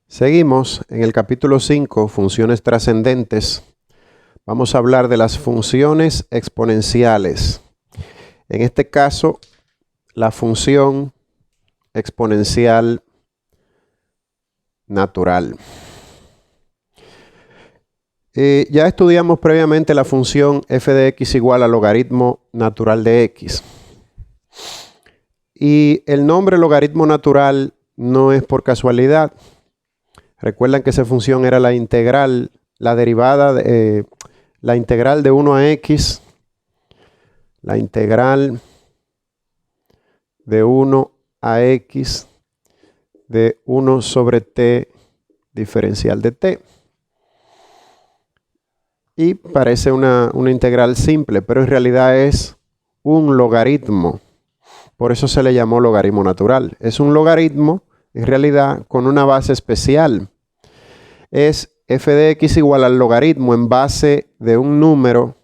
Seguimos en el capítulo 5, funciones trascendentes. Vamos a hablar de las funciones exponenciales. En este caso, la función exponencial natural. Ya estudiamos previamente la función f de x igual al logaritmo natural de x. Y el nombre logaritmo natural no es por casualidad. Recuerdan que esa función era la integral, la derivada, la integral de 1 a x, la integral de 1 a x de 1 sobre t diferencial de t. Y parece una integral simple, pero en realidad es un logaritmo. Por eso se le llamó logaritmo natural. Es un logaritmo, en realidad, con una base especial. Es f de x igual al logaritmo en base de un número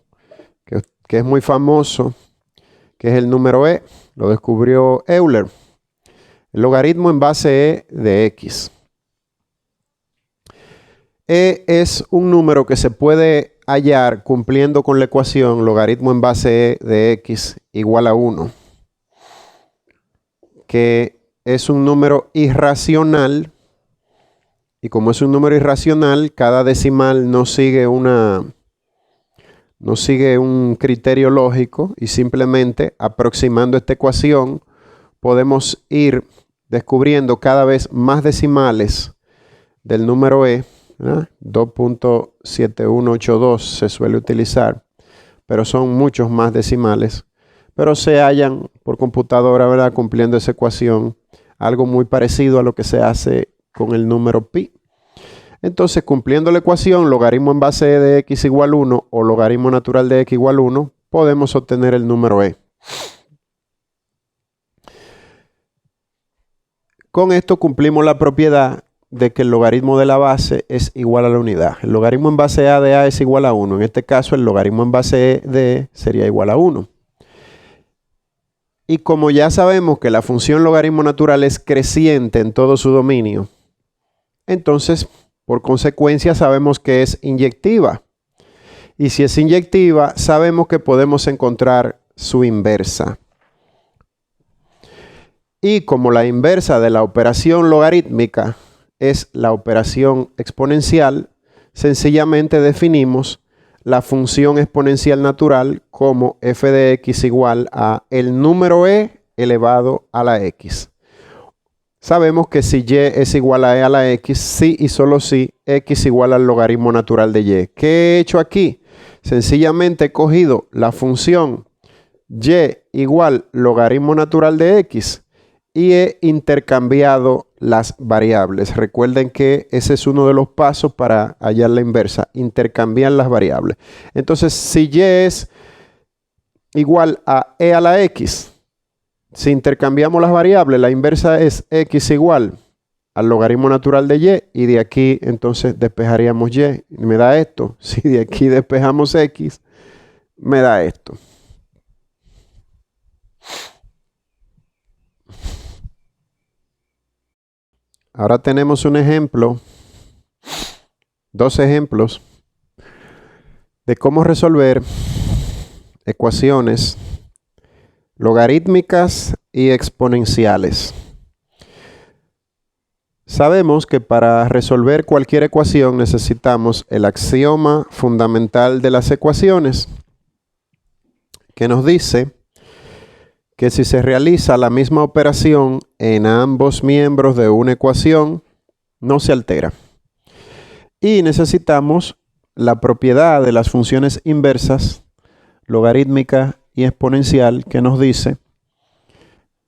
que es muy famoso, que es el número e. Lo descubrió Euler. El logaritmo en base e de x. E es un número que se puede hallar cumpliendo con la ecuación logaritmo en base e de x igual a 1, que es un número irracional, y como es un número irracional, cada decimal no sigue un criterio lógico, y simplemente aproximando esta ecuación podemos ir descubriendo cada vez más decimales del número e. 2.7182 se suele utilizar, pero son muchos más decimales, pero se hallan por computadora, ¿verdad?, cumpliendo esa ecuación, algo muy parecido a lo que se hace con el número pi. Entonces, cumpliendo la ecuación logaritmo en base e de x igual 1 o logaritmo natural de x igual 1, podemos obtener el número e. Con esto cumplimos la propiedad de que el logaritmo de la base es igual a la unidad. El logaritmo en base a de a es igual a 1. En este caso, el logaritmo en base de e sería igual a 1. Y como ya sabemos que la función logaritmo natural es creciente en todo su dominio, entonces, por consecuencia, sabemos que es inyectiva. Y si es inyectiva, sabemos que podemos encontrar su inversa. Y como la inversa de la operación logarítmica es la operación exponencial, sencillamente definimos la función exponencial natural como f de x igual a el número e elevado a la x. Sabemos que si y es igual a e a la x, si y solo si x igual al logaritmo natural de y. ¿Qué he hecho aquí? Sencillamente he cogido la función y igual logaritmo natural de x y he intercambiado las variables. Recuerden que ese es uno de los pasos para hallar la inversa, intercambiar las variables. Entonces, si y es igual a e a la x, si intercambiamos las variables, la inversa es x igual al logaritmo natural de y de aquí entonces despejaríamos y, me da esto. Si de aquí despejamos x, me da esto. Ahora tenemos un ejemplo, dos ejemplos de cómo resolver ecuaciones logarítmicas y exponenciales. Sabemos que para resolver cualquier ecuación necesitamos el axioma fundamental de las ecuaciones, que nos dice que si se realiza la misma operación en ambos miembros de una ecuación, no se altera. Y necesitamos la propiedad de las funciones inversas, logarítmica y exponencial, que nos dice,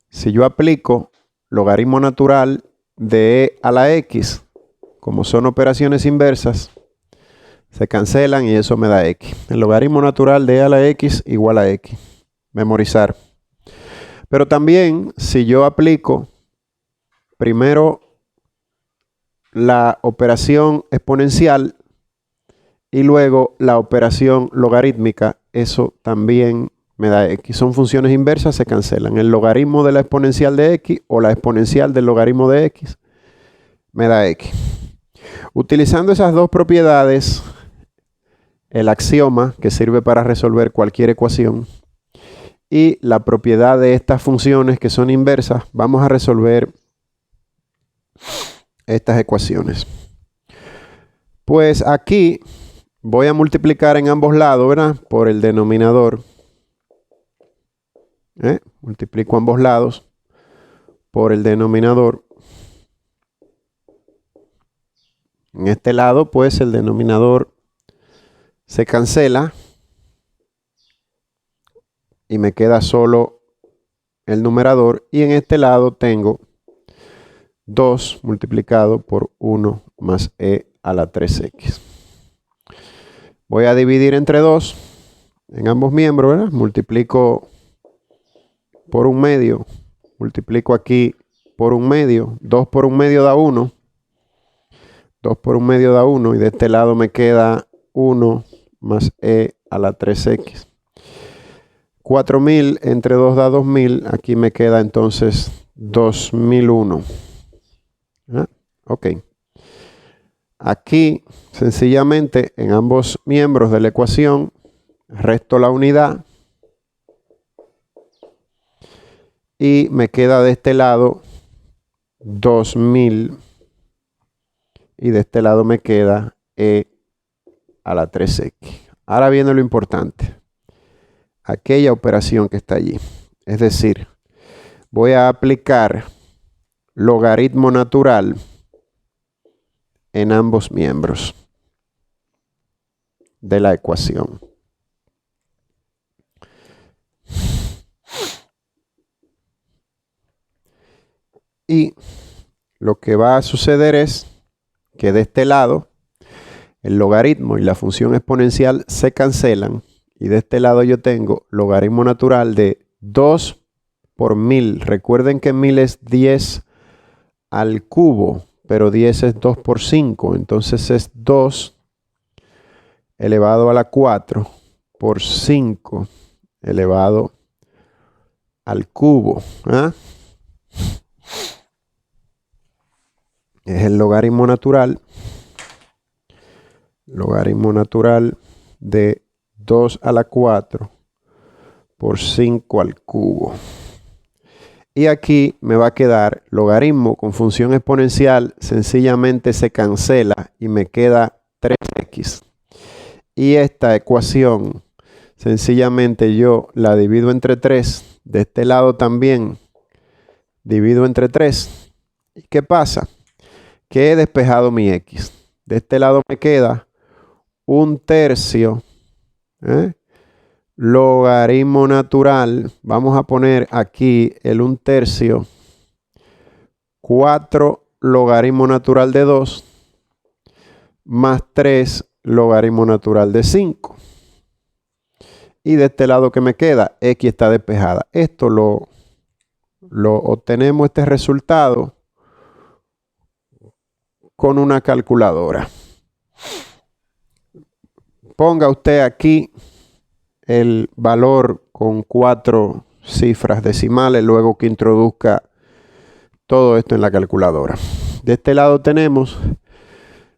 si yo aplico logaritmo natural de e a la x, como son operaciones inversas, se cancelan y eso me da x. El logaritmo natural de e a la x igual a x. Memorizar. Pero también, si yo aplico primero la operación exponencial y luego la operación logarítmica, eso también me da x. Son funciones inversas, se cancelan. El logaritmo de la exponencial de x o la exponencial del logaritmo de x me da x. Utilizando esas dos propiedades, el axioma que sirve para resolver cualquier ecuación y la propiedad de estas funciones que son inversas, vamos a resolver estas ecuaciones. Pues aquí voy a multiplicar en ambos lados, ¿verdad? Por el denominador. Multiplico ambos lados por el denominador. En este lado, pues, el denominador se cancela y me queda solo el numerador. Y en este lado tengo 2 multiplicado por 1 más e a la 3x. Voy a dividir entre 2 en ambos miembros, ¿verdad? Multiplico por 1/2. Multiplico aquí por 1/2. 2 por 1/2 da 1. 2 por 1/2 da 1. Y de este lado me queda 1 más e a la 3x. 4000 entre 2 da 2000. Aquí me queda entonces 2001. Ok. Aquí, sencillamente, en ambos miembros de la ecuación, resto la unidad. Y me queda de este lado 2000. Y de este lado me queda e a la 3x. Ahora viene lo importante. Aquella operación que está allí. Es decir, voy a aplicar logaritmo natural en ambos miembros de la ecuación. Y lo que va a suceder es que de este lado el logaritmo y la función exponencial se cancelan. Y de este lado yo tengo logaritmo natural de 2 por 1000. Recuerden que 1000 es 10 al cubo, pero 10 es 2 por 5. Entonces es 2 elevado a la 4 por 5 elevado al cubo. Es el logaritmo natural. Logaritmo natural de 2 a la 4 por 5 al cubo. Y aquí me va a quedar logaritmo con función exponencial. Sencillamente se cancela y me queda 3x. Y esta ecuación, sencillamente yo la divido entre 3. De este lado también divido entre 3. ¿Y qué pasa? Que he despejado mi x. De este lado me queda 1/3 logaritmo natural. Vamos a poner aquí el 1/3. 4 logaritmo natural de 2 más 3 logaritmo natural de 5. Y de este lado que me queda, x está despejada. Esto lo obtenemos, este resultado, con una calculadora. Ponga usted aquí el valor con 4 cifras decimales, luego que introduzca todo esto en la calculadora. De este lado tenemos,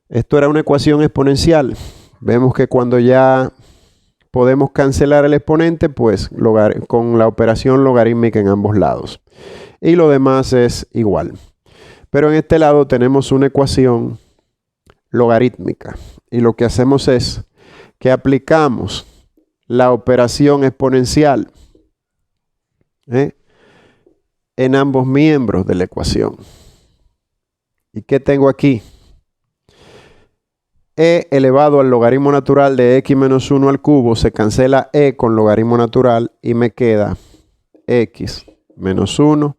esto era una ecuación exponencial. Vemos que cuando ya podemos cancelar el exponente, pues con la operación logarítmica en ambos lados. Y lo demás es igual. Pero en este lado tenemos una ecuación logarítmica. Y lo que hacemos es que aplicamos la operación exponencial en ambos miembros de la ecuación. ¿Y qué tengo aquí? E elevado al logaritmo natural de x menos 1 al cubo, se cancela e con logaritmo natural y me queda x menos 1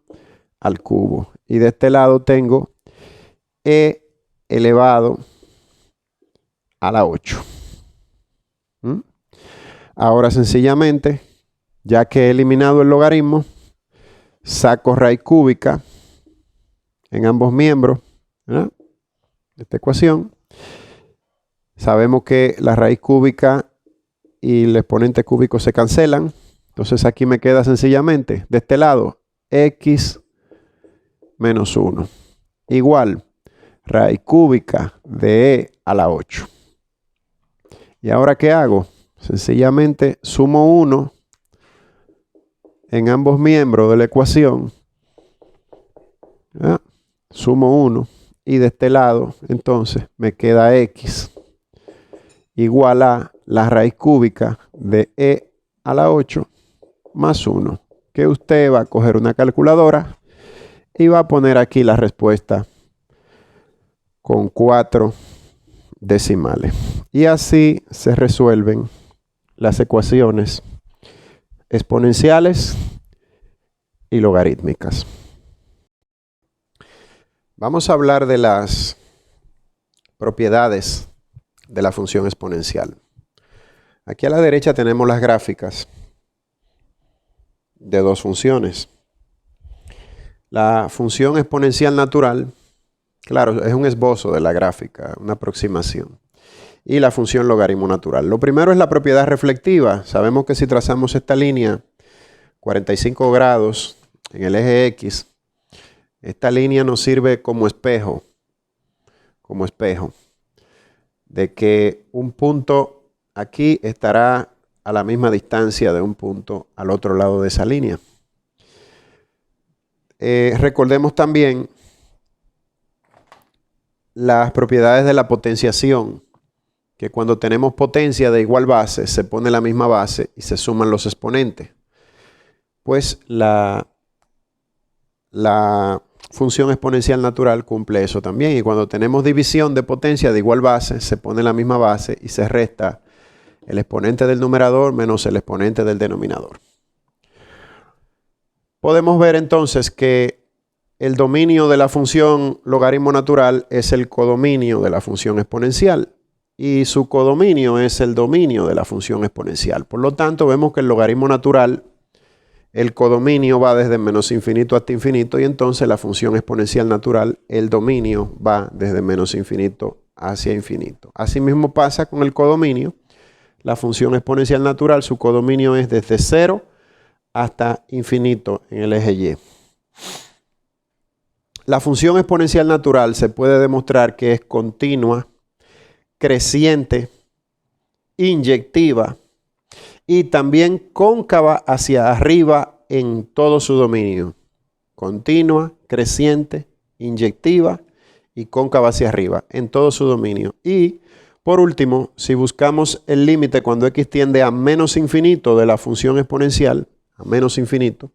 al cubo. Y de este lado tengo e elevado a la 8. Ahora sencillamente, ya que he eliminado el logaritmo, saco raíz cúbica en ambos miembros de esta ecuación. Sabemos que la raíz cúbica y el exponente cúbico se cancelan. Entonces aquí me queda sencillamente de este lado x menos 1. Igual, raíz cúbica de e a la 8. ¿Y ahora qué hago? Sencillamente sumo 1 en ambos miembros de la ecuación. ¿Ya? Sumo 1 y de este lado entonces me queda x igual a la raíz cúbica de e a la 8 más 1, que usted va a coger una calculadora y va a poner aquí la respuesta con 4 decimales. Y así se resuelven las ecuaciones exponenciales y logarítmicas. Vamos a hablar de las propiedades de la función exponencial. Aquí a la derecha tenemos las gráficas de dos funciones. La función exponencial natural, claro, es un esbozo de la gráfica, una aproximación. Y la función logaritmo natural. Lo primero es la propiedad reflectiva. Sabemos que si trazamos esta línea 45 grados en el eje X, esta línea nos sirve como espejo, de que un punto aquí estará a la misma distancia de un punto al otro lado de esa línea. Recordemos también las propiedades de la potenciación, que cuando tenemos potencia de igual base, se pone la misma base y se suman los exponentes. Pues la función exponencial natural cumple eso también. Y cuando tenemos división de potencia de igual base, se pone la misma base y se resta el exponente del numerador menos el exponente del denominador. Podemos ver entonces que el dominio de la función logaritmo natural es el codominio de la función exponencial y su codominio es el dominio de la función exponencial. Por lo tanto, vemos que el logaritmo natural, el codominio va desde menos infinito hasta infinito y entonces la función exponencial natural, el dominio va desde menos infinito hacia infinito. Asimismo pasa con el codominio. La función exponencial natural, su codominio es desde 0 hasta infinito en el eje Y. La función exponencial natural se puede demostrar que es continua, creciente, inyectiva y también cóncava hacia arriba en todo su dominio. Continua, creciente, inyectiva y cóncava hacia arriba en todo su dominio. Y por último, si buscamos el límite cuando x tiende a menos infinito de la función exponencial, a menos infinito,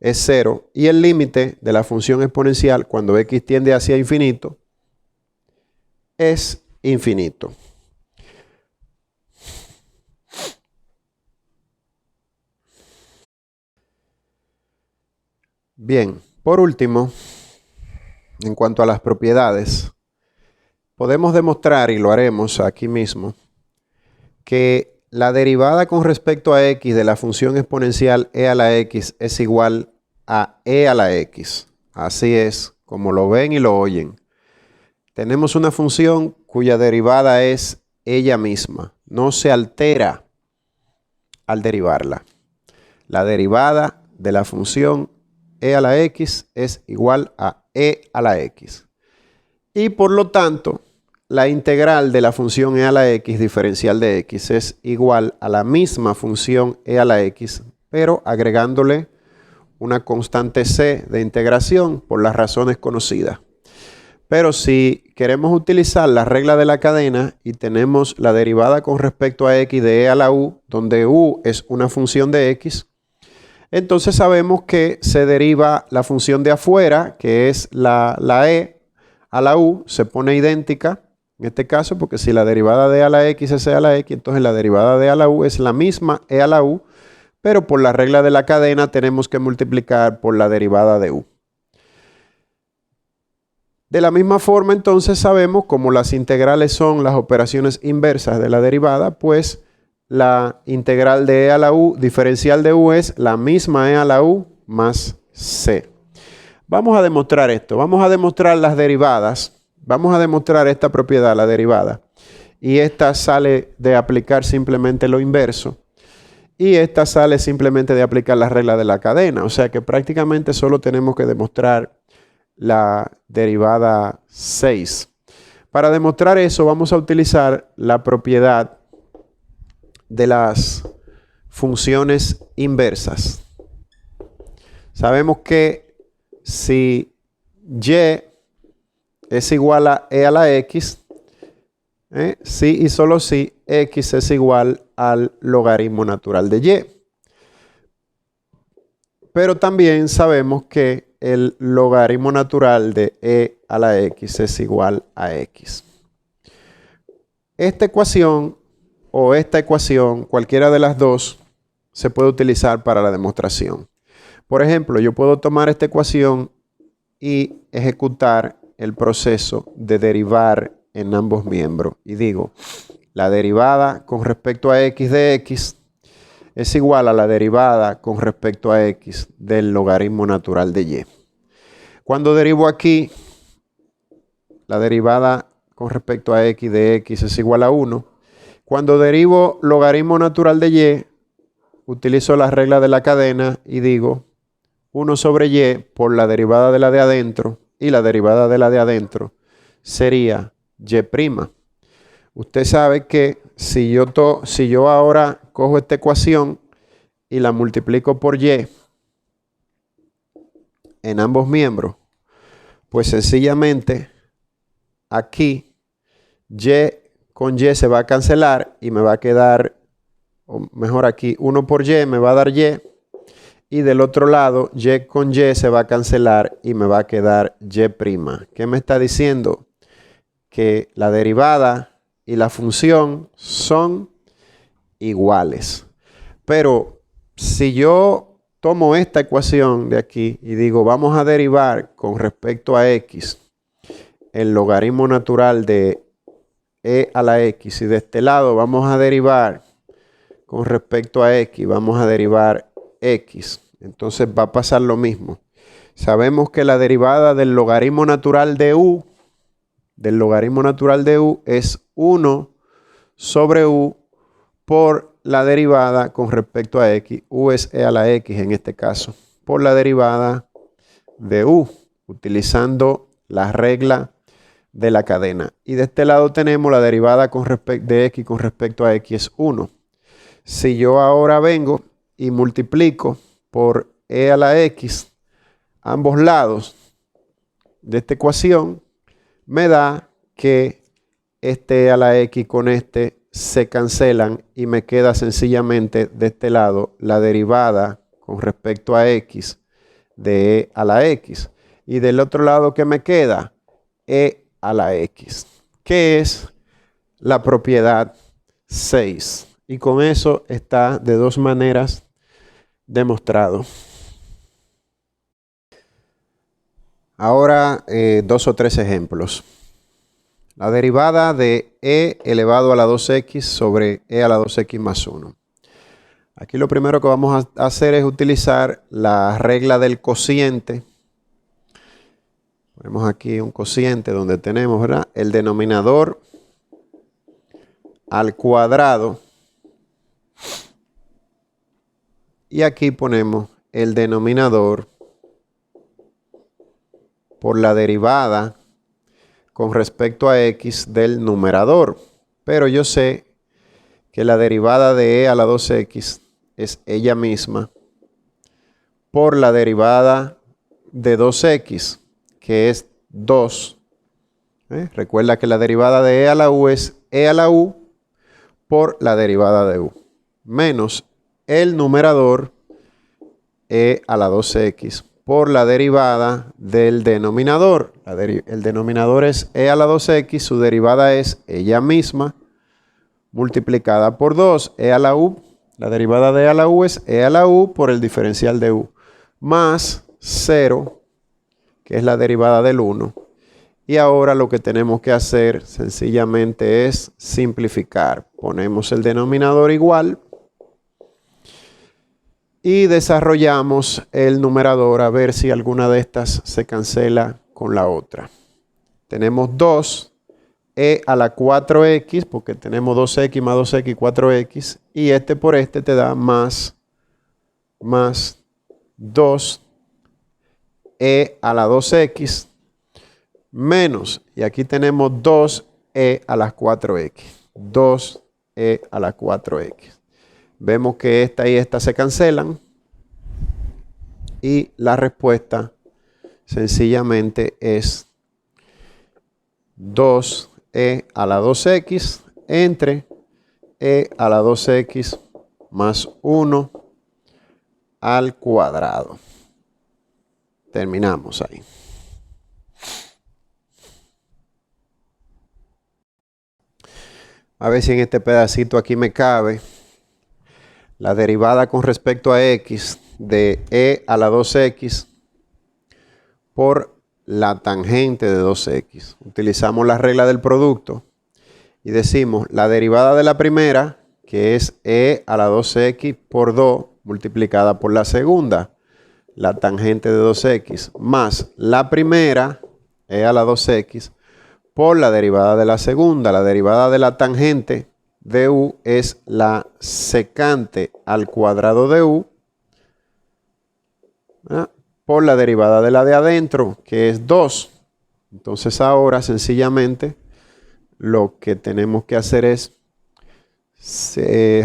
es 0. Y el límite de la función exponencial cuando x tiende hacia infinito es infinito. Bien, por último, en cuanto a las propiedades, podemos demostrar, y lo haremos aquí mismo, que la derivada con respecto a x de la función exponencial e a la x es igual a e a la x. Así es, como lo ven y lo oyen. Tenemos una función cuya derivada es ella misma. No se altera al derivarla. La derivada de la función e a la x es igual a e a la x. Y por lo tanto, la integral de la función e a la x diferencial de x es igual a la misma función e a la x, pero agregándole una constante c de integración por las razones conocidas. Pero si queremos utilizar la regla de la cadena y tenemos la derivada con respecto a x de e a la u, donde u es una función de x, entonces sabemos que se deriva la función de afuera, que es la e a la u, se pone idéntica en este caso, porque si la derivada de e a la x es e a la x, entonces la derivada de e a la u es la misma e a la u, pero por la regla de la cadena tenemos que multiplicar por la derivada de u. De la misma forma, entonces sabemos, como las integrales son las operaciones inversas de la derivada, pues la integral de e a la u diferencial de u es la misma e a la u más c. Vamos a demostrar esto. Vamos a demostrar las derivadas. Vamos a demostrar esta propiedad, la derivada. Y esta sale de aplicar simplemente lo inverso. Y esta sale simplemente de aplicar la regla de la cadena. O sea que prácticamente solo tenemos que demostrar la derivada 6. Para demostrar eso vamos a utilizar la propiedad de las funciones inversas. Sabemos que si y es igual a e a la x, si y solo si x es igual al logaritmo natural de y. Pero también sabemos que el logaritmo natural de e a la x es igual a x. Esta ecuación o esta ecuación, cualquiera de las dos, se puede utilizar para la demostración. Por ejemplo, yo puedo tomar esta ecuación y ejecutar el proceso de derivar en ambos miembros. Y digo, la derivada con respecto a x de x es igual a la derivada con respecto a x del logaritmo natural de y. Cuando derivo aquí, la derivada con respecto a x de x es igual a 1. Cuando derivo logaritmo natural de y, utilizo la regla de la cadena y digo 1 sobre y por la derivada de la de adentro, y la derivada de la de adentro sería y'. Usted sabe que si yo ahora cojo esta ecuación y la multiplico por y en ambos miembros, pues sencillamente aquí y con y se va a cancelar y me va a quedar, o mejor aquí, 1 por y me va a dar y. Y del otro lado, y con y se va a cancelar y me va a quedar y'. ¿Qué me está diciendo? Que la derivada y la función son iguales. Pero si yo tomo esta ecuación de aquí y digo, vamos a derivar con respecto a x el logaritmo natural de e a la x, y de este lado vamos a derivar con respecto a x, vamos a derivar x. Entonces va a pasar lo mismo. Sabemos que la derivada del logaritmo natural de u, es 1 sobre u por la derivada con respecto a x. U es e a la x en este caso, por la derivada de u, utilizando la regla de la cadena. Y de este lado tenemos la derivada de x con respecto a x es 1. Si yo ahora vengo y multiplico por e a la x ambos lados de esta ecuación, me da que este e a la x con este se cancelan y me queda sencillamente de este lado la derivada con respecto a x de e a la x. Y del otro lado, ¿qué me queda? E a la x, que es la propiedad 6. Y con eso está de dos maneras demostrado. Ahora dos o tres ejemplos. La derivada de e elevado a la 2x sobre e a la 2x más 1. Aquí lo primero que vamos a hacer es utilizar la regla del cociente. Ponemos aquí un cociente donde tenemos, ¿verdad?, el denominador al cuadrado. Y aquí ponemos el denominador por la derivada con respecto a x del numerador. Pero yo sé que la derivada de e a la 2x es ella misma por la derivada de 2x, que es 2. Recuerda que la derivada de e a la u es e a la u por la derivada de u, menos el numerador e a la 2x por la derivada del denominador. El denominador es e a la 2x, su derivada es ella misma multiplicada por 2, e a la u. La derivada de e a la u es e a la u por el diferencial de u, más 0, que es la derivada del 1. Y ahora lo que tenemos que hacer sencillamente es simplificar. Ponemos el denominador igual y desarrollamos el numerador a ver si alguna de estas se cancela con la otra. Tenemos 2 e a la 4x, porque tenemos 2x más 2x, 4x, y este por este te da más 2 e a la 2x menos, y aquí tenemos 2e a la 4x. 2e a la 4x. Vemos que esta y esta se cancelan. Y la respuesta sencillamente es 2e a la 2x entre e a la 2x más 1 al cuadrado. Terminamos ahí. A ver si en este pedacito aquí me cabe la derivada con respecto a x de e a la 2x por la tangente de 2x. Utilizamos la regla del producto y decimos la derivada de la primera, que es e a la 2x por 2 multiplicada por la segunda, la tangente de 2x, más la primera, e a la 2x, por la derivada de la segunda. La derivada de la tangente de u es la secante al cuadrado de u, por la derivada de la de adentro, que es 2. Entonces ahora sencillamente lo que tenemos que hacer es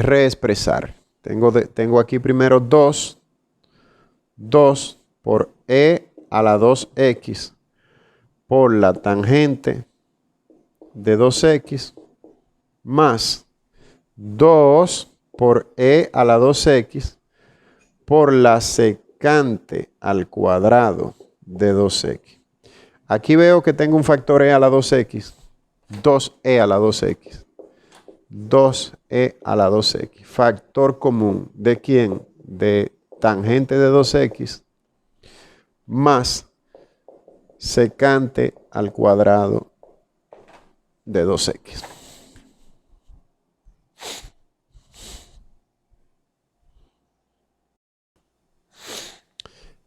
reexpresar. Tengo aquí primero 2 por e a la 2x por la tangente de 2x más 2 por e a la 2x por la secante al cuadrado de 2x. Aquí veo que tengo un factor e a la 2x, 2e a la 2x, 2e a la 2x. Factor común, ¿de quién? De tangente de 2x más secante al cuadrado de 2x.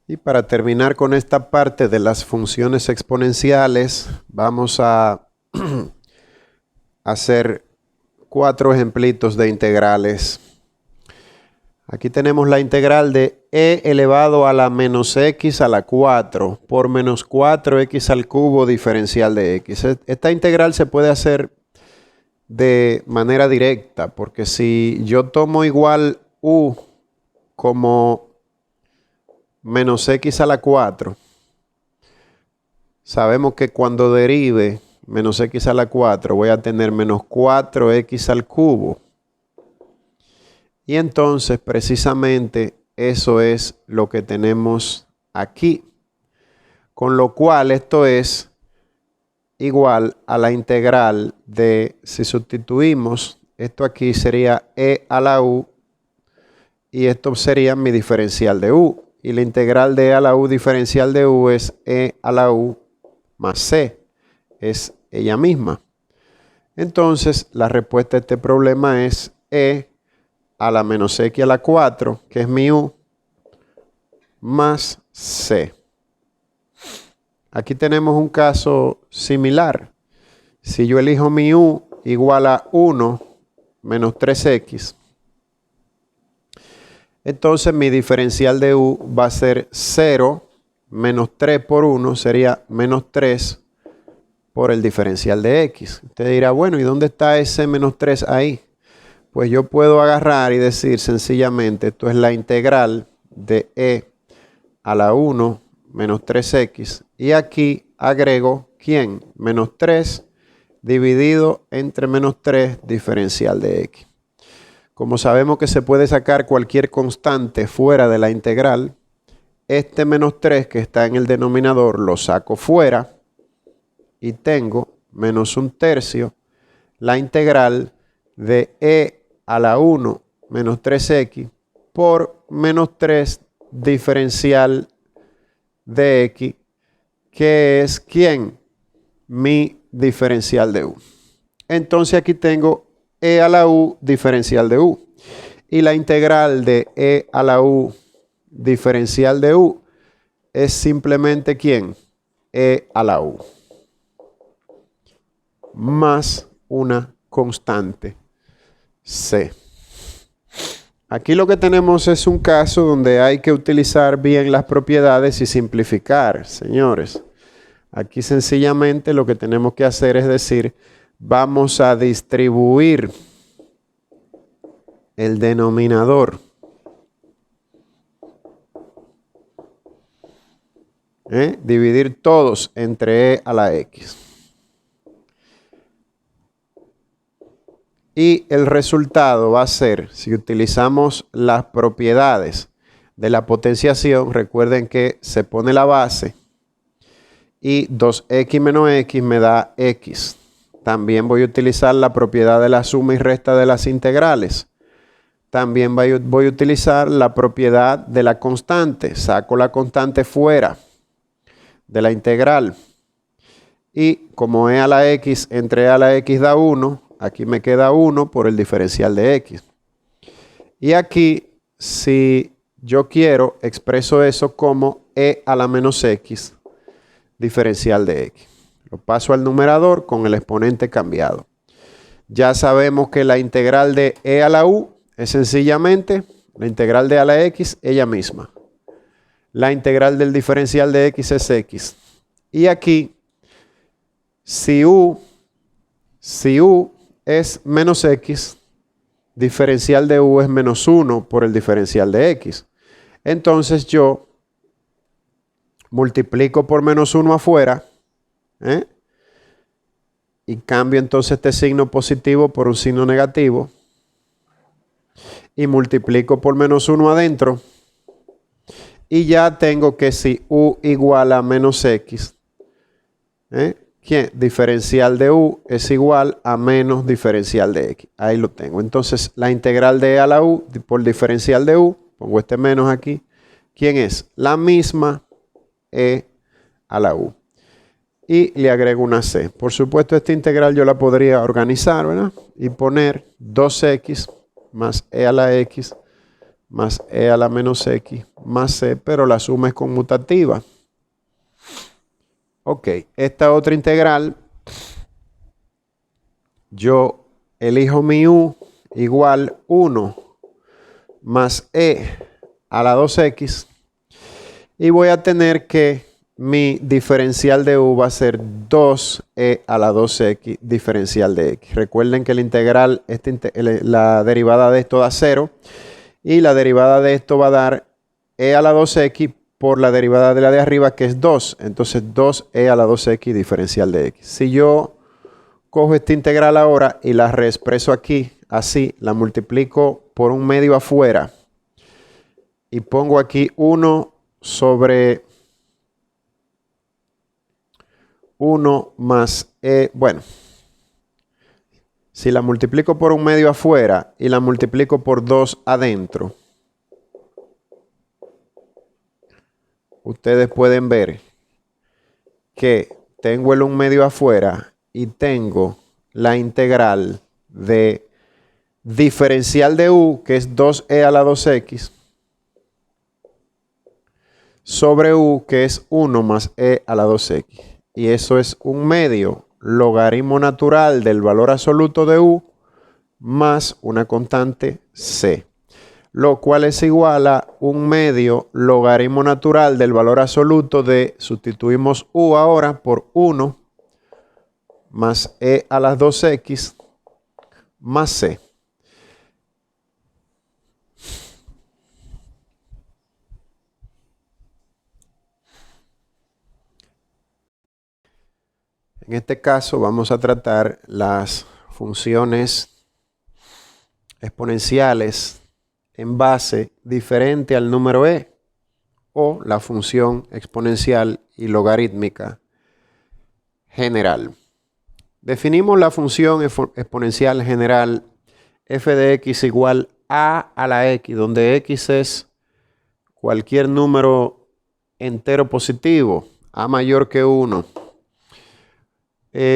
Y para terminar con esta parte de las funciones exponenciales, vamos a hacer 4 ejemplitos de integrales. Aquí tenemos la integral de e elevado a la menos x a la 4 por menos 4x al cubo diferencial de x. Esta integral se puede hacer de manera directa, porque si yo tomo igual u como menos x a la 4, sabemos que cuando derive menos x a la 4 voy a tener menos 4x al cubo. Y entonces precisamente eso es lo que tenemos aquí. Con lo cual esto es igual a la integral de, si sustituimos, esto aquí sería e a la u y esto sería mi diferencial de u. Y la integral de e a la u diferencial de u es e a la u más c. Es ella misma. Entonces la respuesta a este problema es e a la menos x a la 4, que es mi u, más c. Aquí tenemos un caso similar. Si yo elijo mi u igual a 1 menos 3x, entonces mi diferencial de u va a ser 0 menos 3 por 1, sería menos 3 por el diferencial de x. Usted dirá, bueno, ¿y dónde está ese menos 3 ahí? Pues yo puedo agarrar y decir sencillamente, esto es la integral de e a la 1 menos 3x. Y aquí agrego, ¿quién? Menos 3 dividido entre menos 3 diferencial de x. Como sabemos que se puede sacar cualquier constante fuera de la integral, este menos 3 que está en el denominador lo saco fuera y tengo menos 1/3 la integral de e a la 1 menos 3x por menos 3 diferencial de x, que es ¿quién? Mi diferencial de u. Entonces aquí tengo e a la u diferencial de u. Y la integral de e a la u diferencial de u es simplemente ¿quién? E a la u. Más una constante c. Aquí lo que tenemos es un caso donde hay que utilizar bien las propiedades y simplificar, señores. Aquí sencillamente lo que tenemos que hacer es decir, vamos a distribuir el denominador. Dividir todos entre e a la x. Y el resultado va a ser, si utilizamos las propiedades de la potenciación, recuerden que se pone la base y 2x menos x me da x. También voy a utilizar la propiedad de la suma y resta de las integrales. También voy a utilizar la propiedad de la constante. Saco la constante fuera de la integral. Y como e a la x entre e a la x da 1, aquí me queda 1 por el diferencial de x. Y aquí, si yo quiero, expreso eso como e a la menos x diferencial de x. Lo paso al numerador con el exponente cambiado. Ya sabemos que la integral de e a la u es sencillamente la integral de a la x, ella misma. La integral del diferencial de x es x. Y aquí, si u es menos x, diferencial de u es menos 1 por el diferencial de x. Entonces yo multiplico por menos 1 afuera, y cambio entonces este signo positivo por un signo negativo. Y multiplico por menos 1 adentro. Y ya tengo que si u igual a menos x, ¿qué? Diferencial de u es igual a menos diferencial de x. Ahí lo tengo. Entonces la integral de e a la u por diferencial de u, pongo este menos aquí. ¿Quién es? La misma e a la u. Y le agrego una c. Por supuesto, esta integral yo la podría organizar, ¿verdad? Y poner 2x más e a la x más e a la menos x más c, pero la suma es conmutativa. Ok, esta otra integral, yo elijo mi u igual 1 más e a la 2x y voy a tener que mi diferencial de u va a ser 2e a la 2x diferencial de x. Recuerden que la integral, la derivada de esto da 0 y la derivada de esto va a dar e a la 2x por la derivada de la de arriba que es 2. Entonces 2e a la 2x diferencial de x. Si yo cojo esta integral ahora y la reexpreso aquí, así, la multiplico por un medio afuera y pongo aquí 1 sobre 1 más e, bueno, si la multiplico por un medio afuera y la multiplico por 2 adentro, ustedes pueden ver que tengo el un medio afuera y tengo la integral de diferencial de u, que es 2e a la 2x, sobre u, que es 1 más e a la 2x. Y eso es un medio logaritmo natural del valor absoluto de u más una constante c, lo cual es igual a un medio logaritmo natural del valor absoluto de, sustituimos u ahora por 1 más e a las 2x más c. En este caso vamos a tratar las funciones exponenciales en base diferente al número e o la función exponencial y logarítmica general. Definimos la función exponencial general f de x igual a la x, donde x es cualquier número entero positivo, a mayor que 1.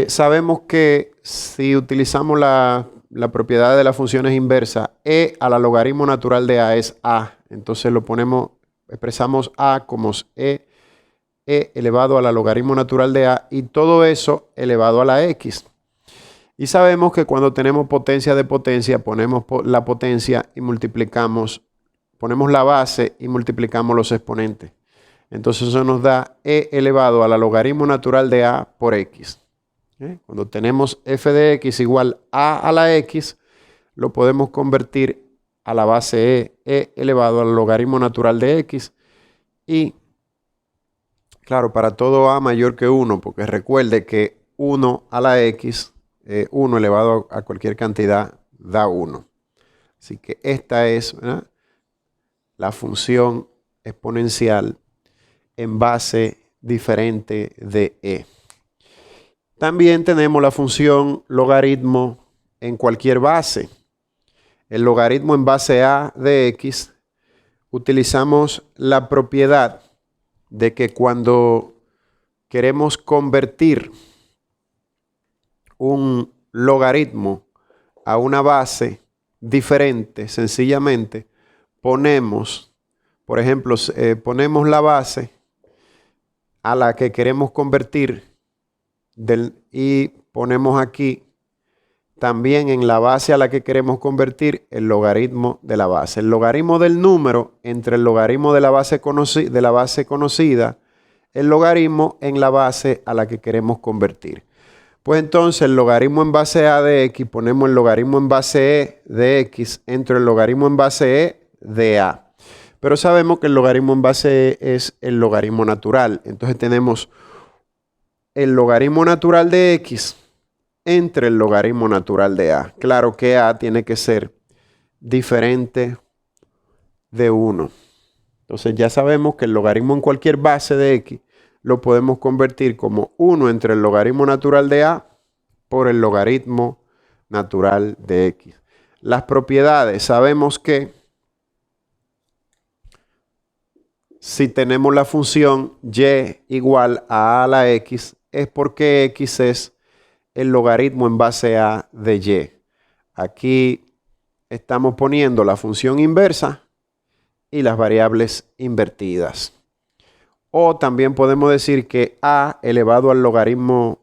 Sabemos que si utilizamos la propiedad de las funciones inversas, e a la logaritmo natural de a es a. Entonces lo ponemos, expresamos a como e elevado a la logaritmo natural de a y todo eso elevado a la x. Y sabemos que cuando tenemos potencia de potencia, ponemos la potencia y multiplicamos, ponemos la base y multiplicamos los exponentes. Entonces eso nos da e elevado a la logaritmo natural de a por x. Cuando tenemos f de x igual a la x, lo podemos convertir a la base e elevado al logaritmo natural de x. Y claro, para todo a mayor que 1, porque recuerde que 1 a la x, 1 elevado a cualquier cantidad da 1. Así que esta es, ¿verdad?, la función exponencial en base diferente de e. También tenemos la función logaritmo en cualquier base. El logaritmo en base a de x, utilizamos la propiedad de que cuando queremos convertir un logaritmo a una base diferente, sencillamente ponemos, por ejemplo, ponemos la base a la que queremos convertir y ponemos aquí también en la base a la que queremos convertir el logaritmo de la base. El logaritmo del número entre el logaritmo de la base conocida, el logaritmo en la base a la que queremos convertir. Pues entonces el logaritmo en base a de x, ponemos el logaritmo en base e de x entre el logaritmo en base e de a. Pero sabemos que el logaritmo en base e es el logaritmo natural. Entonces tenemos el logaritmo natural de x entre el logaritmo natural de a. Claro que a tiene que ser diferente de 1. Entonces ya sabemos que el logaritmo en cualquier base de x lo podemos convertir como 1 entre el logaritmo natural de a por el logaritmo natural de x. Las propiedades, sabemos que si tenemos la función y igual a la x, es porque x es el logaritmo en base a de y. Aquí estamos poniendo la función inversa y las variables invertidas. O también podemos decir que a elevado al logaritmo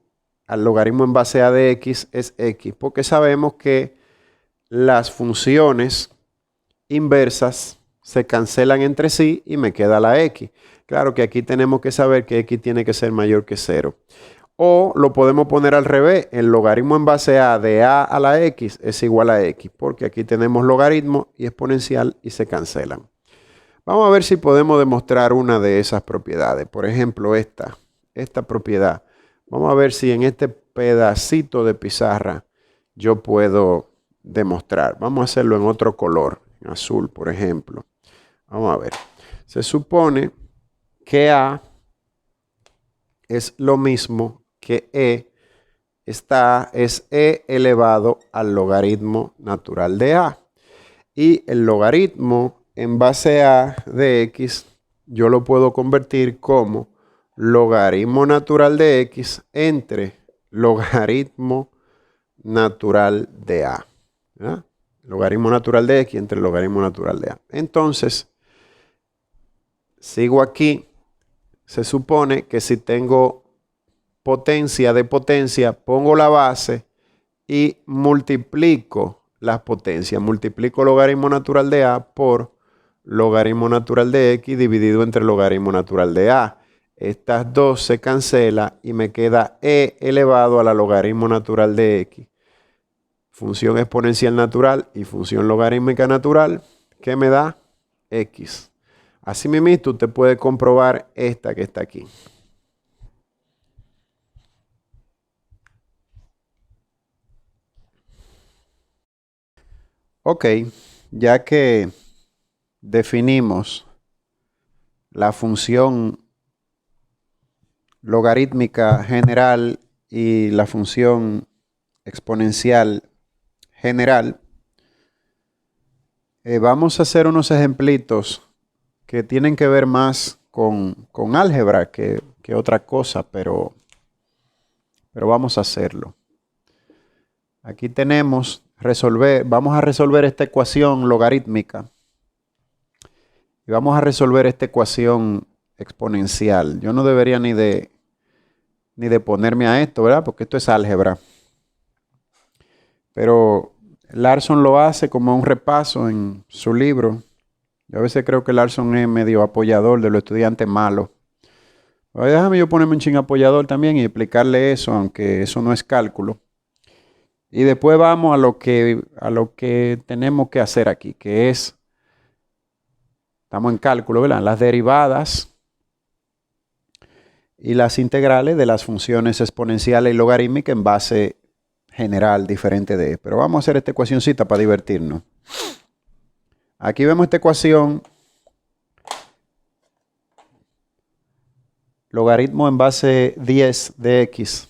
en base a de x es x, porque sabemos que las funciones inversas se cancelan entre sí y me queda la x. Claro que aquí tenemos que saber que x tiene que ser mayor que 0. O lo podemos poner al revés. El logaritmo en base a de a la x es igual a x, porque aquí tenemos logaritmo y exponencial y se cancelan. Vamos a ver si podemos demostrar una de esas propiedades. Por ejemplo, esta propiedad. Vamos a ver si en este pedacito de pizarra yo puedo demostrar. Vamos a hacerlo en otro color, en azul, por ejemplo. Vamos a ver. Se supone que a es lo mismo que e. Esta es e elevado al logaritmo natural de a. Y el logaritmo en base a de x, yo lo puedo convertir como logaritmo natural de x entre logaritmo natural de a. ¿Verdad? Logaritmo natural de x entre logaritmo natural de a. Entonces, sigo aquí. Se supone que si tengo potencia de potencia, pongo la base y multiplico las potencias. Multiplico logaritmo natural de a por logaritmo natural de x dividido entre logaritmo natural de a. Estas dos se cancelan y me queda e elevado a la logaritmo natural de x. Función exponencial natural y función logarítmica natural, que me da x. Así mismo usted puede comprobar esta que está aquí. Ok, ya que definimos la función logarítmica general y la función exponencial general, vamos a hacer unos ejemplitos que tienen que ver más con álgebra que otra cosa, pero vamos a hacerlo. Aquí tenemos vamos a resolver esta ecuación logarítmica y vamos a resolver esta ecuación exponencial. Yo no debería ni de ponerme a esto, ¿verdad? Porque esto es álgebra. Pero Larson lo hace como un repaso en su libro. Yo a veces creo que Larson es medio apoyador de los estudiantes malos. Ahora déjame yo ponerme un chin apoyador también y explicarle eso, aunque eso no es cálculo. Y después vamos a lo que tenemos que hacer aquí, que es, estamos en cálculo, ¿verdad? Las derivadas y las integrales de las funciones exponenciales y logarítmicas en base general diferente de. Pero vamos a hacer esta ecuacióncita para divertirnos. Aquí vemos esta ecuación. Logaritmo en base 10 de x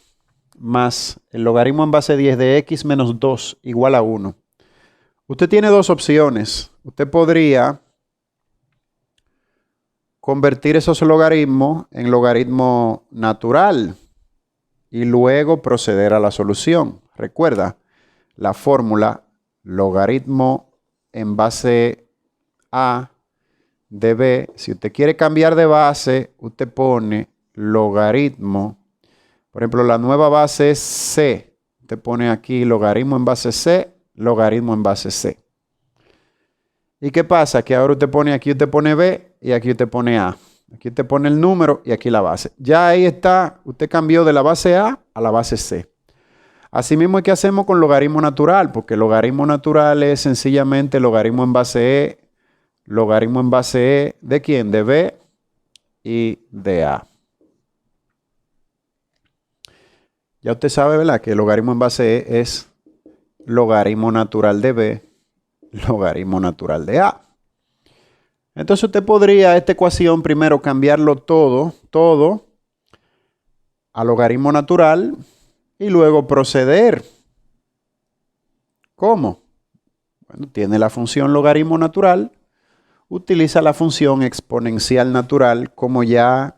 más el logaritmo en base 10 de x menos 2 igual a 1. Usted tiene dos opciones. Usted podría convertir esos logaritmos en logaritmo natural y luego proceder a la solución. Recuerda la fórmula logaritmo en base a de b. Si usted quiere cambiar de base, usted pone logaritmo. Por ejemplo, la nueva base es c. Usted pone aquí logaritmo en base c, logaritmo en base c. ¿Y qué pasa? Que ahora usted pone aquí, usted pone b y aquí usted pone a. Aquí usted pone el número y aquí la base. Ya ahí está, usted cambió de la base a la base c. Asimismo es que hacemos con logaritmo natural, porque logaritmo natural es sencillamente logaritmo en base e, logaritmo en base e, ¿de quién? De b y de a. Ya usted sabe, ¿verdad? Que el logaritmo en base e es logaritmo natural de b, logaritmo natural de a. Entonces usted podría esta ecuación primero cambiarlo todo a logaritmo natural y luego proceder. ¿Cómo? Bueno, tiene la función logaritmo natural, utiliza la función exponencial natural como ya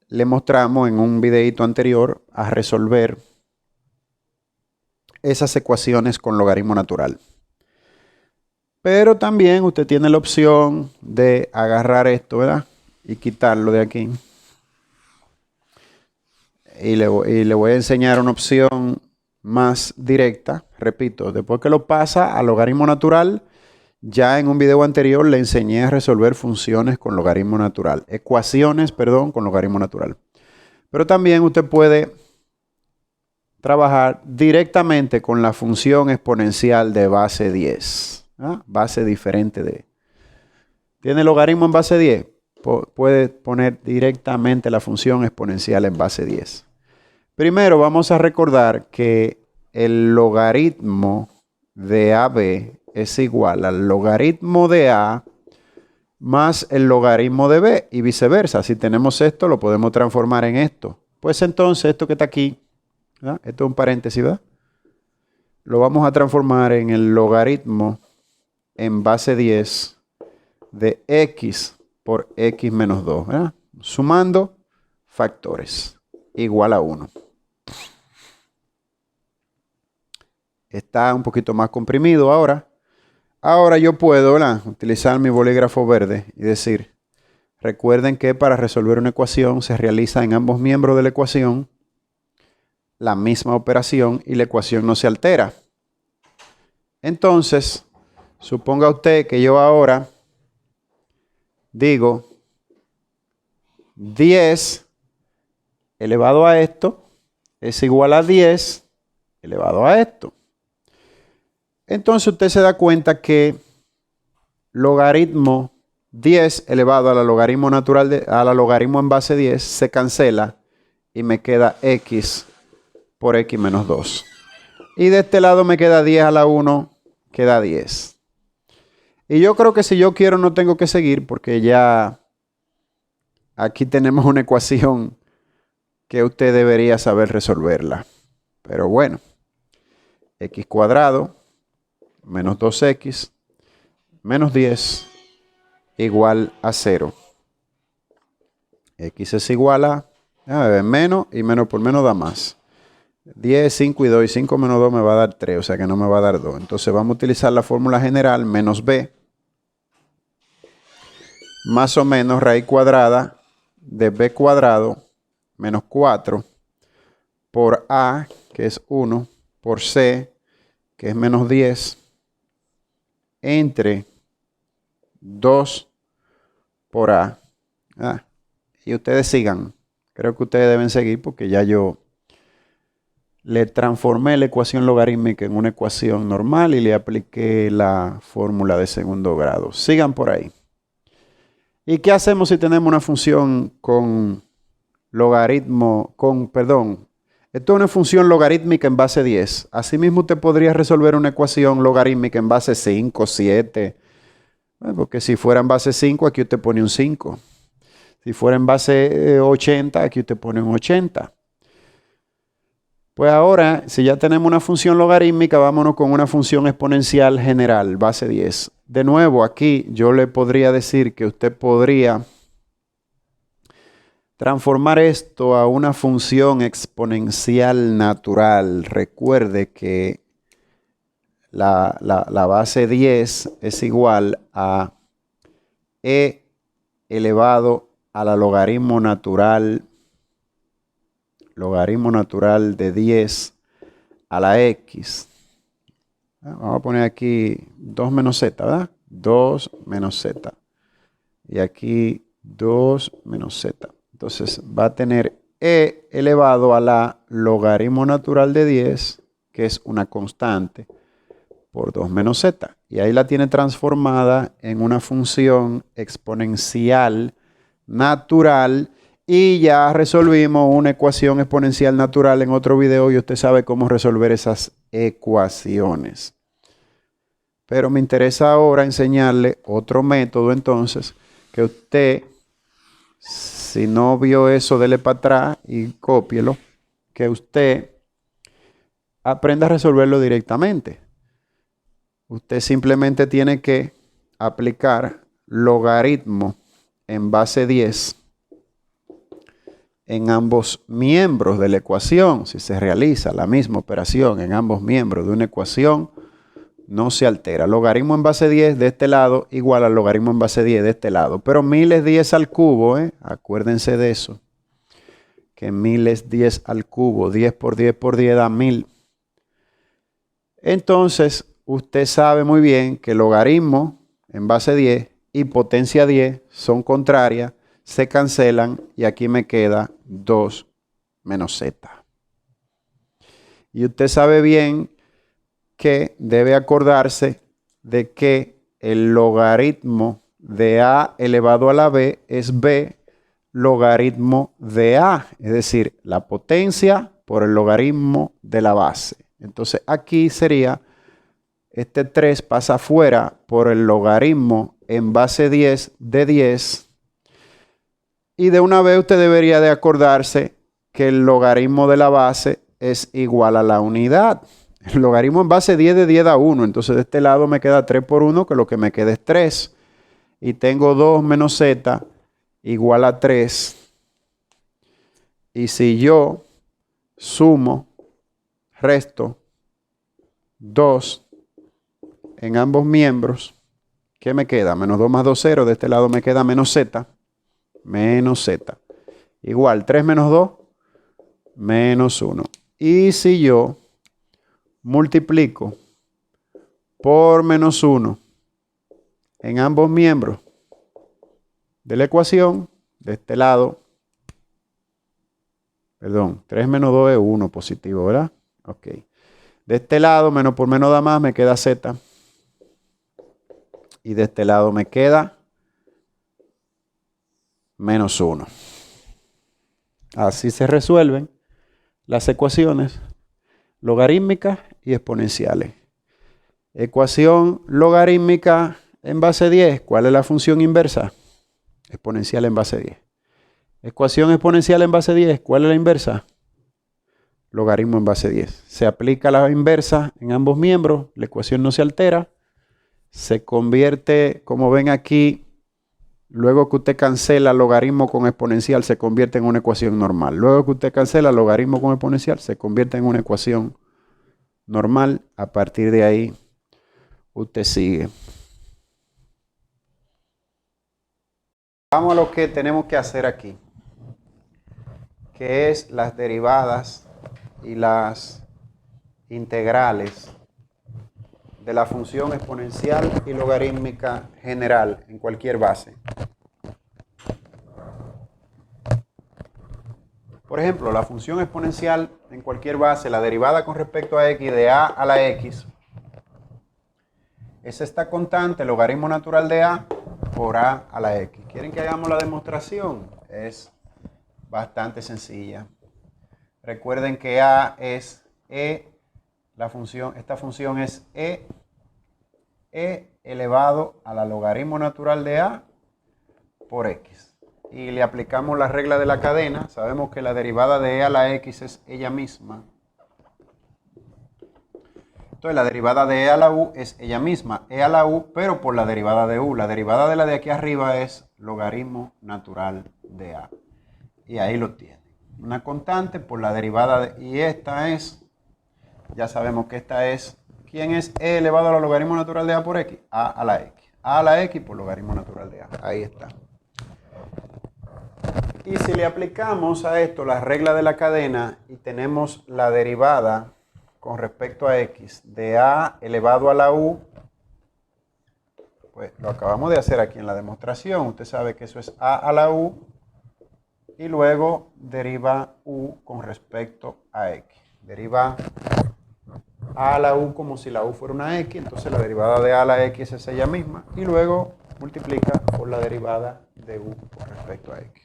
le mostramos en un videito anterior a resolver esas ecuaciones con logaritmo natural. Pero también usted tiene la opción de agarrar esto, ¿verdad? Y quitarlo de aquí. Y le voy a enseñar una opción más directa. Repito, después que lo pasa a logaritmo natural, ya en un video anterior le enseñé a resolver funciones con logaritmo natural. Ecuaciones, perdón, con logaritmo natural. Pero también usted puede trabajar directamente con la función exponencial de base 10. Base diferente de. ¿Tiene logaritmo en base 10? Puede poner directamente la función exponencial en base 10. Primero vamos a recordar que el logaritmo de AB es igual al logaritmo de A más el logaritmo de B y viceversa. Si tenemos esto, lo podemos transformar en esto. Pues entonces esto que está aquí, ¿verdad? Esto es un paréntesis, ¿verdad? Lo vamos a transformar en el logaritmo en base 10 de x por x menos 2, ¿verdad? Sumando factores, igual a 1. Está un poquito más comprimido ahora. Ahora yo puedo, ¿verdad?, utilizar mi bolígrafo verde y decir, recuerden que para resolver una ecuación se realiza en ambos miembros de la ecuación la misma operación y la ecuación no se altera. Entonces, suponga usted que yo ahora digo 10 elevado a esto es igual a 10 elevado a esto. Entonces usted se da cuenta que logaritmo 10 elevado a la logaritmo natural a la logaritmo en base 10 se cancela y me queda x por x menos 2. Y de este lado me queda 10 a la 1, queda 10. Y yo creo que si yo quiero no tengo que seguir porque ya aquí tenemos una ecuación que usted debería saber resolverla. Pero bueno, x cuadrado menos 2x menos 10 igual a 0. X es igual a menos y menos por menos da más. 10, 5 y 2. Y 5 menos 2 me va a dar 3, o sea que no me va a dar 2. Entonces vamos a utilizar la fórmula general menos b más o menos raíz cuadrada de b cuadrado menos 4 por a, que es 1, por c, que es menos 10, entre 2 por a y ustedes sigan. Creo que ustedes deben seguir porque ya yo le transformé la ecuación logarítmica en una ecuación normal y le apliqué la fórmula de segundo grado. Sigan por ahí. ¿Y qué hacemos si tenemos una función con logaritmo, esto es una función logarítmica en base 10. Asimismo, usted podría resolver una ecuación logarítmica en base 5, 7. Porque si fuera en base 5, aquí usted pone un 5. Si fuera en base 80, aquí usted pone un 80. Pues ahora, si ya tenemos una función logarítmica, vámonos con una función exponencial general, base 10. De nuevo, aquí yo le podría decir que usted podría transformar esto a una función exponencial natural. Recuerde que la base 10 es igual a e elevado a la logaritmo natural de 10 a la x. Vamos a poner aquí 2 menos z, ¿verdad? 2 menos z. Y aquí 2 menos z. Entonces va a tener e elevado a la logaritmo natural de 10, que es una constante, por 2 menos z. Y ahí la tiene transformada en una función exponencial natural. Y ya resolvimos una ecuación exponencial natural en otro video y usted sabe cómo resolver esas ecuaciones. Pero me interesa ahora enseñarle otro método entonces que usted, si no vio eso, dele para atrás y cópielo, que usted aprenda a resolverlo directamente. Usted simplemente tiene que aplicar logaritmo en base 10 en ambos miembros de la ecuación. Si se realiza la misma operación en ambos miembros de una ecuación, no se altera. Logaritmo en base 10 de este lado igual al logaritmo en base 10 de este lado. Pero 1000 es 10 al cubo, acuérdense de eso. Que 1000 es 10 al cubo. 10 por 10 por 10 da 1000. Entonces, usted sabe muy bien que logaritmo en base 10 y potencia 10 son contrarias, se cancelan y aquí me queda 2 menos z. Y usted sabe bien que debe acordarse de que el logaritmo de a elevado a la b es b logaritmo de a, es decir, la potencia por el logaritmo de la base. Entonces aquí sería, este 3 pasa afuera por el logaritmo en base 10 de 10. Y de una vez usted debería de acordarse que el logaritmo de la base es igual a la unidad. El logaritmo en base 10 de 10 da 1. Entonces de este lado me queda 3 por 1, que lo que me queda es 3. Y tengo 2 menos z igual a 3. Y si yo sumo, resto 2 en ambos miembros, ¿qué me queda? Menos 2 más 2, 0. De este lado me queda menos z. Menos z. Igual, 3 menos 2, menos 1. Y si yo multiplico por menos 1 en ambos miembros de la ecuación, de este lado, 3 menos 2 es 1 positivo, ¿verdad? Ok. De este lado, menos por menos da más, me queda z. Y de este lado me queda menos 1. Así se resuelven las ecuaciones logarítmicas y exponenciales. Ecuación logarítmica en base 10. ¿Cuál es la función inversa? Exponencial en base 10. Ecuación exponencial en base 10. ¿Cuál es la inversa? Logaritmo en base 10. Se aplica la inversa en ambos miembros. La ecuación no se altera. Se convierte, como ven aquí, luego que usted cancela logaritmo con exponencial, se convierte en una ecuación normal. Luego que usted cancela logaritmo con exponencial, se convierte en una ecuación normal. A partir de ahí, usted sigue. Vamos a lo que tenemos que hacer aquí, que es las derivadas y las integrales de la función exponencial y logarítmica general en cualquier base. Por ejemplo, la función exponencial en cualquier base, la derivada con respecto a x de a la x, es esta constante, logaritmo natural de a por a la x. ¿Quieren que hagamos la demostración? Es bastante sencilla. Recuerden que a es esta función es e elevado a la logaritmo natural de a por x. Y le aplicamos la regla de la cadena. Sabemos que la derivada de e a la x es ella misma. Entonces la derivada de e a la u es ella misma, e a la u, pero por la derivada de u. La derivada de la de aquí arriba es logaritmo natural de a. Y ahí lo tiene. Una constante por la derivada de... Y esta es, ya sabemos que esta es, ¿quién es e elevado a la logaritmo natural de a por x? A la x. A la x por logaritmo natural de a. Ahí está. Y si le aplicamos a esto la regla de la cadena y tenemos la derivada con respecto a x de a elevado a la u, pues lo acabamos de hacer aquí en la demostración. Usted sabe que eso es a la u y luego deriva u con respecto a x. Deriva a la u como si la u fuera una x, entonces la derivada de a la x es ella misma y luego multiplica por la derivada de u con respecto a x.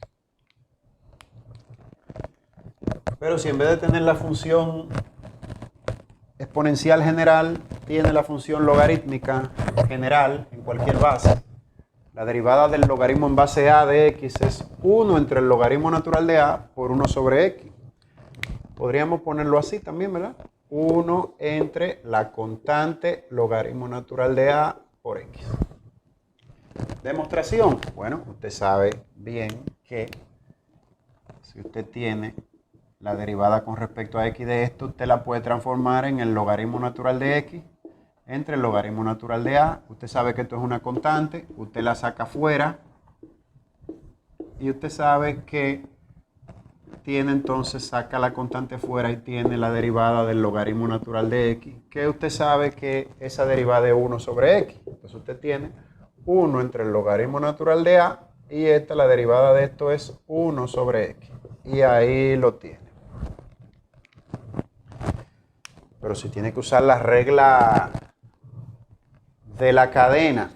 Pero si en vez de tener la función exponencial general, tiene la función logarítmica general en cualquier base, la derivada del logaritmo en base a de x es 1 entre el logaritmo natural de a por 1 sobre x. Podríamos ponerlo así también, ¿verdad? 1 entre la constante logaritmo natural de a por x. Demostración. Bueno, usted sabe bien que si usted tiene la derivada con respecto a x de esto, usted la puede transformar en el logaritmo natural de x entre el logaritmo natural de a. Usted sabe que esto es una constante, usted la saca fuera y usted sabe que tiene entonces, saca la constante fuera y tiene la derivada del logaritmo natural de x, que usted sabe que esa derivada es 1 sobre x. Entonces usted tiene 1 entre el logaritmo natural de a y esta, la derivada de esto es 1 sobre x. Y ahí lo tiene. Pero si tiene que usar la regla de la cadena,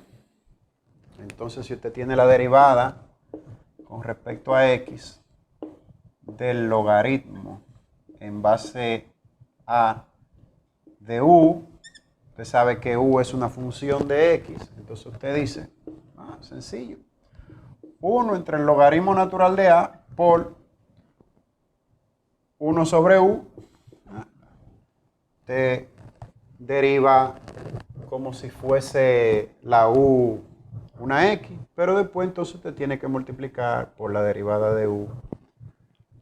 entonces si usted tiene la derivada con respecto a x del logaritmo en base a de u, usted sabe que u es una función de x, entonces usted dice, sencillo, 1 entre el logaritmo natural de a por 1 sobre u, te deriva como si fuese la u una x, pero después entonces usted tiene que multiplicar por la derivada de u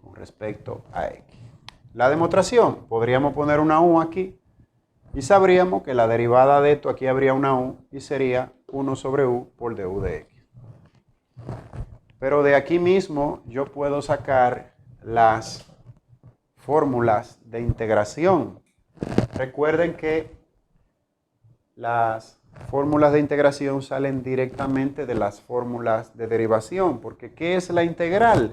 con respecto a x. La demostración, podríamos poner una u aquí y sabríamos que la derivada de esto, aquí habría una u y sería 1 sobre u por du de x. Pero de aquí mismo yo puedo sacar las fórmulas de integración. Recuerden que las fórmulas de integración salen directamente de las fórmulas de derivación, porque ¿qué es la integral?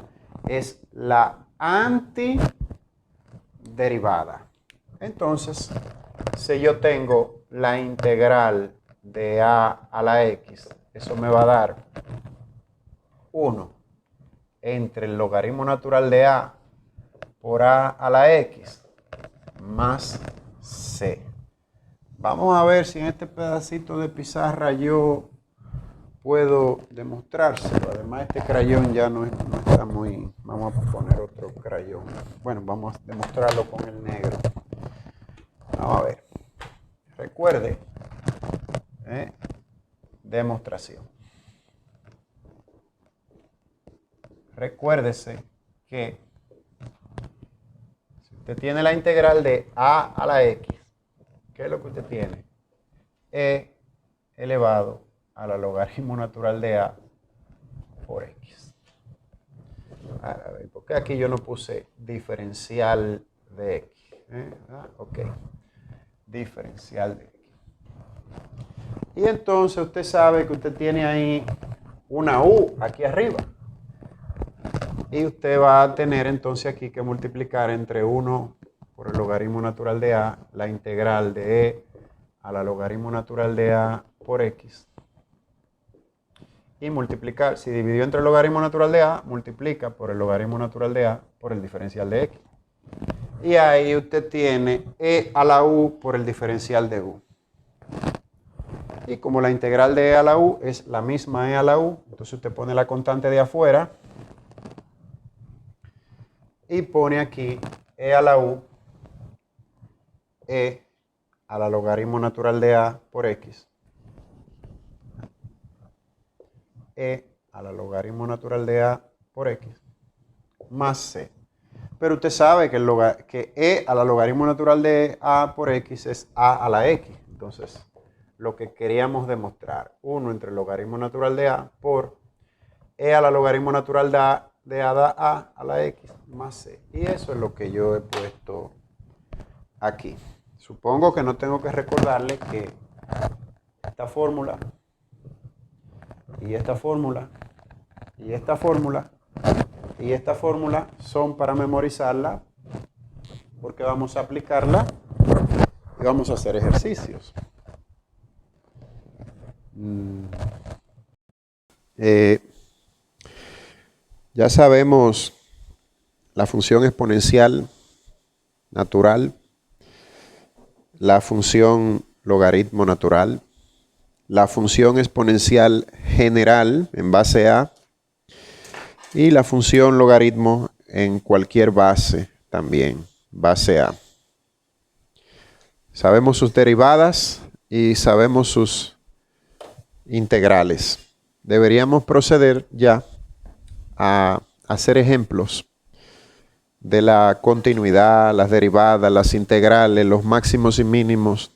Es la antiderivada. Entonces, si yo tengo la integral de a la x, eso me va a dar 1 entre el logaritmo natural de a por a la x más c. Vamos a ver si en este pedacito de pizarra yo puedo demostrárselo. Además, este crayón ya no está muy... Vamos a poner otro crayón. Bueno, vamos a demostrarlo con el negro. Vamos a ver. Recuerde, demostración. Recuérdese que si usted tiene la integral de a la x, ¿qué es lo que usted tiene? E elevado a la logaritmo natural de a por x. A ver, ¿por qué aquí yo no puse diferencial de x? Ok, diferencial de x. Y entonces usted sabe que usted tiene ahí una u aquí arriba. Y usted va a tener entonces aquí que multiplicar entre 1 por el logaritmo natural de a, la integral de e a la logaritmo natural de a por x. Y multiplicar, si dividió entre el logaritmo natural de a, multiplica por el logaritmo natural de a por el diferencial de x. Y ahí usted tiene e a la u por el diferencial de u. Y como la integral de e a la u es la misma e a la u, entonces usted pone la constante de afuera y pone aquí e a la u, e a la logaritmo natural de a por x, e a la logaritmo natural de a por x, más c. Pero usted sabe que e a la logaritmo natural de a por x es a a la x. Entonces, lo que queríamos demostrar, 1 entre el logaritmo natural de a por e a la logaritmo natural de a da a la x más c. Y eso es lo que yo he puesto aquí. Supongo que no tengo que recordarle que esta fórmula y esta fórmula y esta fórmula y esta fórmula son para memorizarla, porque vamos a aplicarla y vamos a hacer ejercicios. Ya sabemos la función exponencial natural, la función logaritmo natural, la función exponencial general en base a y la función logaritmo en cualquier base también, base a. Sabemos sus derivadas y sabemos sus integrales. Deberíamos proceder ya a hacer ejemplos de la continuidad, las derivadas, las integrales, los máximos y mínimos,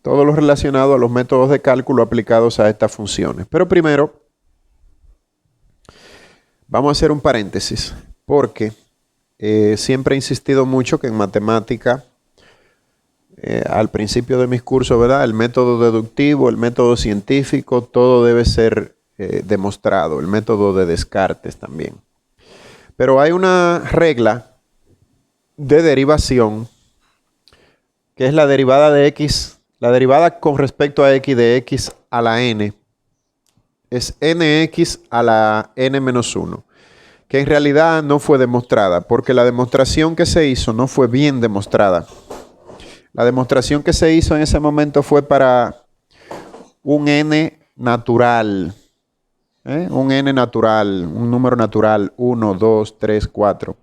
todo lo relacionado a los métodos de cálculo aplicados a estas funciones. Pero primero, vamos a hacer un paréntesis, porque siempre he insistido mucho que en matemática, al principio de mis cursos, ¿verdad? El método deductivo, el método científico, todo debe ser demostrado, el método de Descartes también. Pero hay una regla de derivación, que es la derivada de x, la derivada con respecto a x de x a la n, es nx a la n menos 1, que en realidad no fue demostrada, porque la demostración que se hizo no fue bien demostrada. La demostración que se hizo en ese momento fue para un n natural, un n natural, un número natural, 1, 2, 3, 4.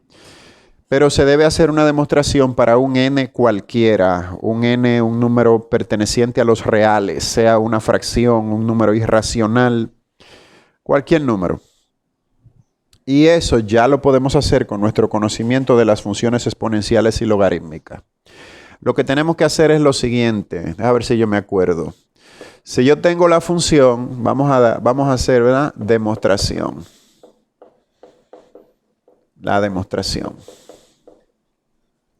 Pero se debe hacer una demostración para un n cualquiera, un n, un número perteneciente a los reales, sea una fracción, un número irracional, cualquier número. Y eso ya lo podemos hacer con nuestro conocimiento de las funciones exponenciales y logarítmicas. Lo que tenemos que hacer es lo siguiente, a ver si yo me acuerdo. Si yo tengo la función, vamos a hacer, ¿verdad? Demostración. La demostración.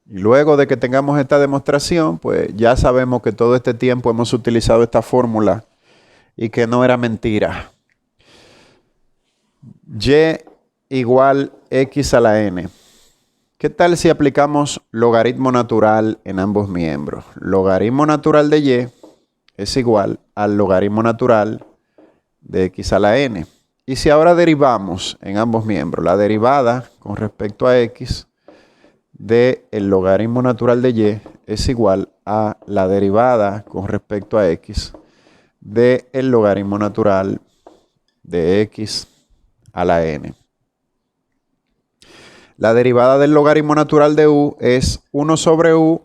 Y luego de que tengamos esta demostración, pues ya sabemos que todo este tiempo hemos utilizado esta fórmula y que no era mentira. Y igual x a la n. ¿Qué tal si aplicamos logaritmo natural en ambos miembros? Logaritmo natural de y es igual al logaritmo natural de x a la n. Y si ahora derivamos en ambos miembros la derivada con respecto a x del logaritmo natural de y es igual a la derivada con respecto a x del logaritmo natural de x a la n. La derivada del logaritmo natural de u es 1 sobre u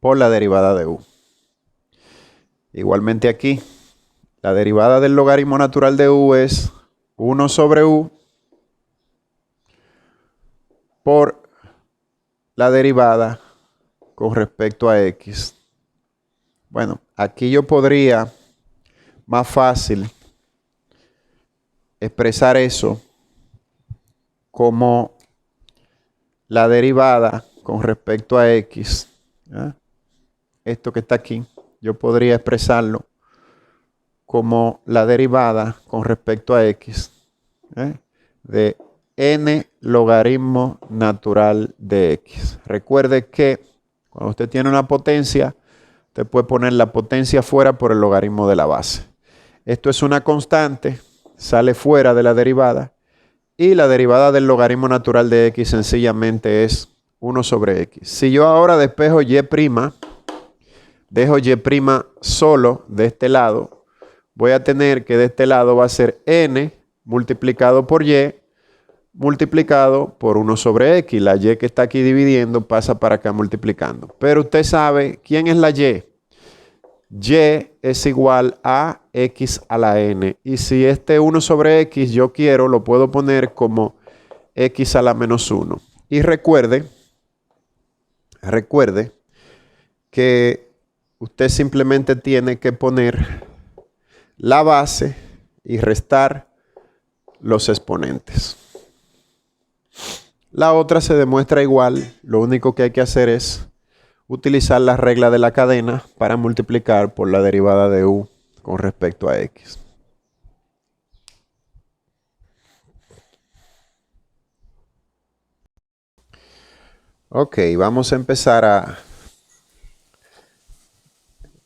por la derivada de u. Igualmente aquí, la derivada del logaritmo natural de u es 1 sobre u por la derivada con respecto a x. Bueno, aquí yo podría más fácil expresar eso como la derivada con respecto a x. Esto que está aquí, yo podría expresarlo como la derivada con respecto a x de n logaritmo natural de x. Recuerde que cuando usted tiene una potencia, usted puede poner la potencia fuera por el logaritmo de la base. Esto es una constante, sale fuera de la derivada, y la derivada del logaritmo natural de x sencillamente es 1 sobre x. Si yo ahora despejo y', dejo y' solo de este lado, voy a tener que de este lado va a ser n multiplicado por y multiplicado por 1 sobre x. La y que está aquí dividiendo pasa para acá multiplicando. Pero usted sabe quién es la y. Y es igual a x a la n. Y si este 1 sobre x yo quiero, lo puedo poner como x a la menos 1. Y recuerde que usted simplemente tiene que poner la base y restar los exponentes. La otra se demuestra igual. Lo único que hay que hacer es utilizar la regla de la cadena para multiplicar por la derivada de u con respecto a x. Ok, vamos a empezar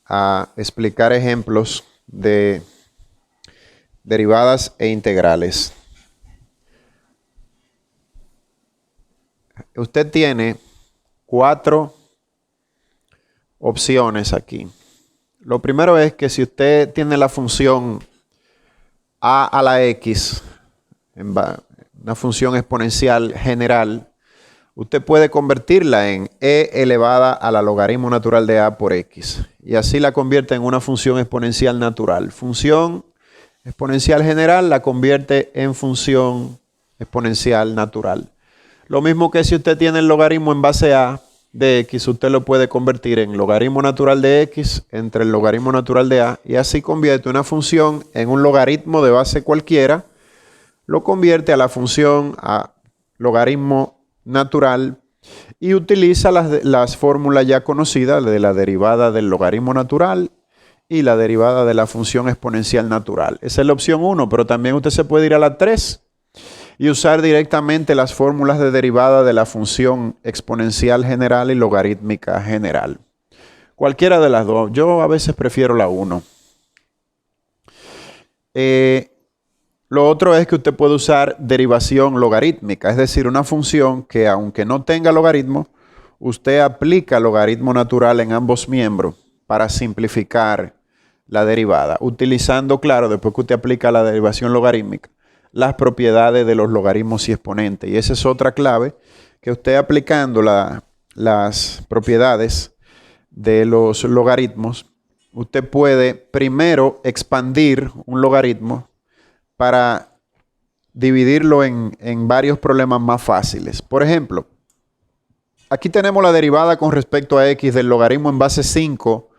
a explicar ejemplos de derivadas e integrales. Usted tiene 4 opciones aquí. Lo primero es que si usted tiene la función a a la x, una función exponencial general, usted puede convertirla en e elevada a la logaritmo natural de a por x. Y así la convierte en una función exponencial natural. Función exponencial general la convierte en función exponencial natural. Lo mismo que si usted tiene el logaritmo en base a de x, usted lo puede convertir en logaritmo natural de x entre el logaritmo natural de a, y así convierte una función en un logaritmo de base cualquiera, lo convierte a la función a logaritmo natural y utiliza las fórmulas ya conocidas de la derivada del logaritmo natural y la derivada de la función exponencial natural. Esa es la opción 1, pero también usted se puede ir a la 3 y usar directamente las fórmulas de derivada de la función exponencial general y logarítmica general. Cualquiera de las dos. Yo a veces prefiero la 1. Lo otro es que usted puede usar derivación logarítmica, es decir, una función que aunque no tenga logaritmo, usted aplica logaritmo natural en ambos miembros para simplificar la derivada, utilizando, claro, después que usted aplica la derivación logarítmica, las propiedades de los logaritmos y exponentes. Y esa es otra clave, que usted aplicando las propiedades de los logaritmos, usted puede primero expandir un logaritmo para dividirlo en varios problemas más fáciles. Por ejemplo, aquí tenemos la derivada con respecto a x del logaritmo en base 5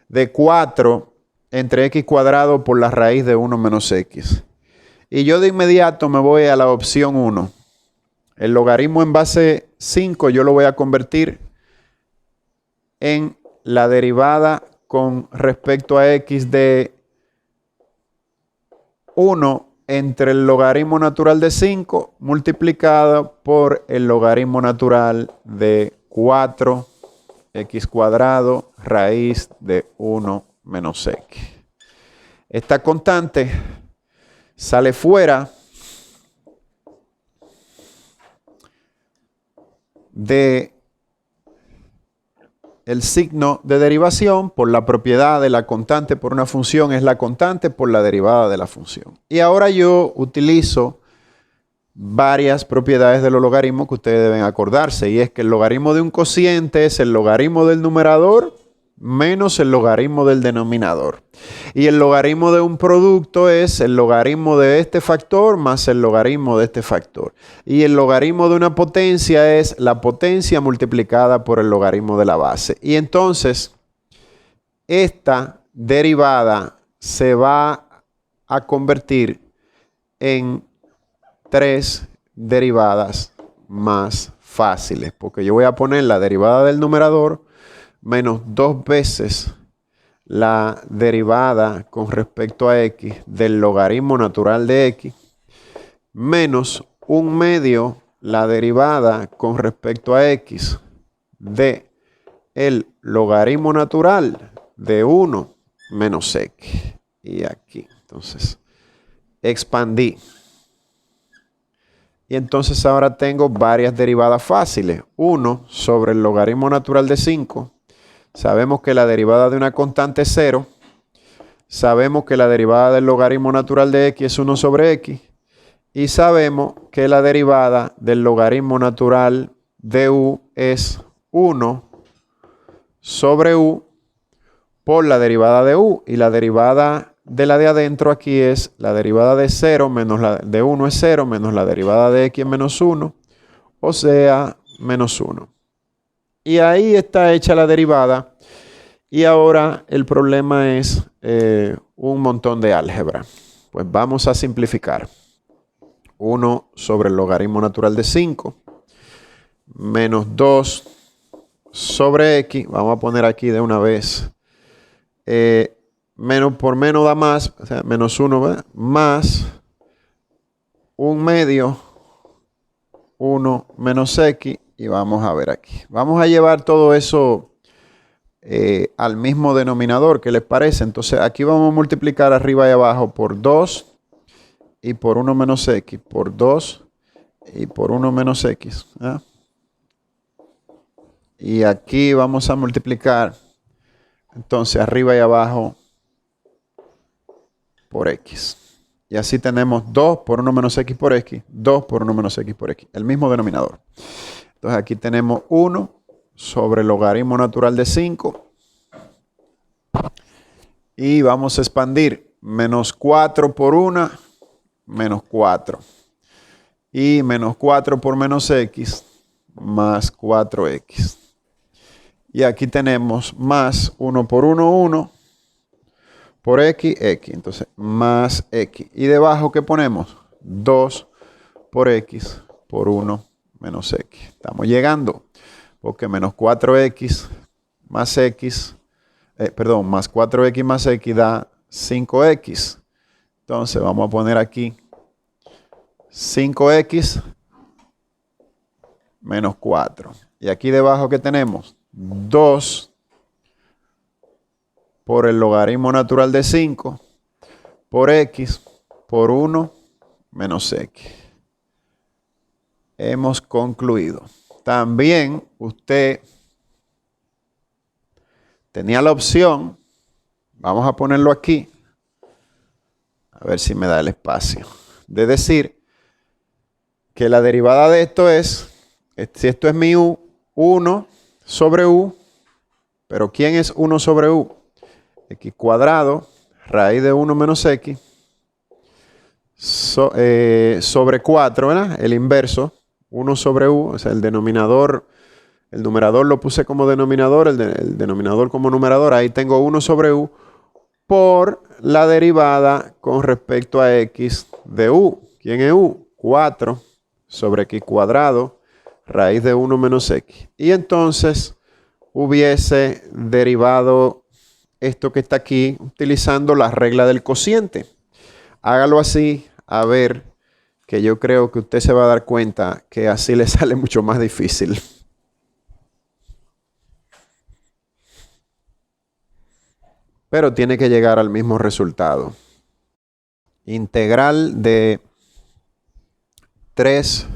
de 4 entre x cuadrado por la raíz de 1 menos x. Y yo de inmediato me voy a la opción 1. El logaritmo en base 5 yo lo voy a convertir en la derivada con respecto a x de 1 entre el logaritmo natural de 5 multiplicado por el logaritmo natural de 4x cuadrado raíz de 1 menos x. Esta constante sale fuera de el signo de derivación por la propiedad de la constante por una función es la constante por la derivada de la función. Y ahora yo utilizo varias propiedades de los logaritmos que ustedes deben acordarse, y es que el logaritmo de un cociente es el logaritmo del numerador menos el logaritmo del denominador. Y el logaritmo de un producto es el logaritmo de este factor más el logaritmo de este factor. Y el logaritmo de una potencia es la potencia multiplicada por el logaritmo de la base. Y entonces, esta derivada se va a convertir en 3 derivadas más fáciles, porque yo voy a poner la derivada del numerador menos 2 veces la derivada con respecto a x del logaritmo natural de x menos 1/2 la derivada con respecto a x de el logaritmo natural de 1 menos x. Y aquí, entonces, expandí. Y entonces ahora tengo varias derivadas fáciles. 1 sobre el logaritmo natural de 5. Sabemos que la derivada de una constante es 0. Sabemos que la derivada del logaritmo natural de x es 1 sobre x. Y sabemos que la derivada del logaritmo natural de u es 1 sobre u por la derivada de u. Y la derivada de la de adentro aquí es la derivada de 0 menos la de 1 es 0 menos la derivada de x es menos 1. O sea, menos 1. Y ahí está hecha la derivada. Y ahora el problema es un montón de álgebra. Pues vamos a simplificar. 1 sobre el logaritmo natural de 5 menos 2 sobre x. Vamos a poner aquí de una vez. Menos por menos da más, o sea, menos 1, ¿verdad? Más 1/2, 1 menos x. Y vamos a ver aquí. Vamos a llevar todo eso al mismo denominador. ¿Qué les parece? Entonces aquí vamos a multiplicar arriba y abajo por 2 y por 1 menos x, por 2 y por 1 menos x. ¿Eh? Y aquí vamos a multiplicar entonces arriba y abajo por x. Y así tenemos 2 por 1 menos x por x, 2 por 1 menos x por x, el mismo denominador. Entonces aquí tenemos 1 sobre el logaritmo natural de 5. Y vamos a expandir. Menos 4 por 1, menos 4. Y menos 4 por menos x, más 4x. Y aquí tenemos más 1 por 1, 1. Por x, x. Entonces, más x. Y debajo, ¿qué ponemos? 2 por x por 1 menos x. Estamos llegando. Porque menos 4x más x, más 4x más x da 5x. Entonces, vamos a poner aquí 5x menos 4. Y aquí debajo, ¿qué tenemos? 2 por el logaritmo natural de 5 por x por 1 menos x. Hemos concluido. También usted tenía la opción, vamos a ponerlo aquí, a ver si me da el espacio, de decir que la derivada de esto es, si esto es mi u, 1 sobre u, pero ¿quién es 1 sobre u? X cuadrado, raíz de 1 menos x, sobre 4, ¿verdad? El inverso, 1 sobre u, o sea, el denominador, el numerador lo puse como denominador, el denominador como numerador, ahí tengo 1 sobre u, por la derivada con respecto a x de u. ¿Quién es u? 4 sobre x cuadrado, raíz de 1 menos x. Y entonces hubiese derivado esto que está aquí utilizando la regla del cociente. Hágalo así, a ver, que yo creo que usted se va a dar cuenta que así le sale mucho más difícil. Pero tiene que llegar al mismo resultado. Integral de 3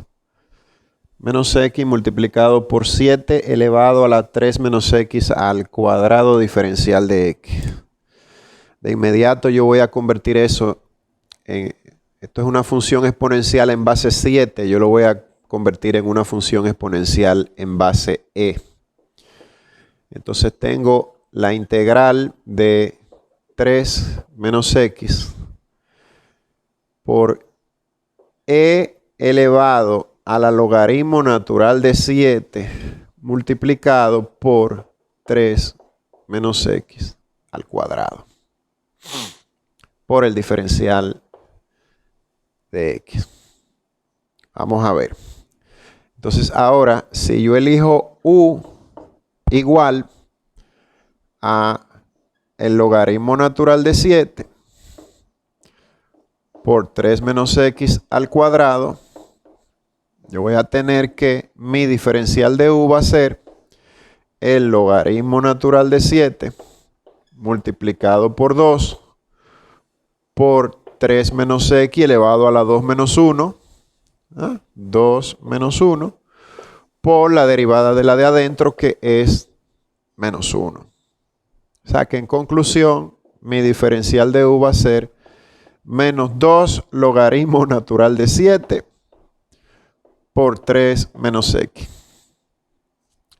menos x multiplicado por 7 elevado a la 3 menos x al cuadrado diferencial de x. De inmediato yo voy a convertir eso en... Esto es una función exponencial en base 7. Yo lo voy a convertir en una función exponencial en base e. Entonces tengo la integral de 3 menos x por e elevado a la logaritmo natural de 7 multiplicado por 3 menos x al cuadrado por el diferencial de x. Vamos a ver. Entonces ahora, si yo elijo u igual a el logaritmo natural de 7 por 3 menos x al cuadrado, yo voy a tener que mi diferencial de u va a ser el logaritmo natural de 7 multiplicado por 2 por 3 menos x elevado a la 2 menos 1, 2 menos 1, por la derivada de la de adentro, que es menos 1. O sea que en conclusión, mi diferencial de u va a ser menos 2 logaritmo natural de 7 por 3 menos x.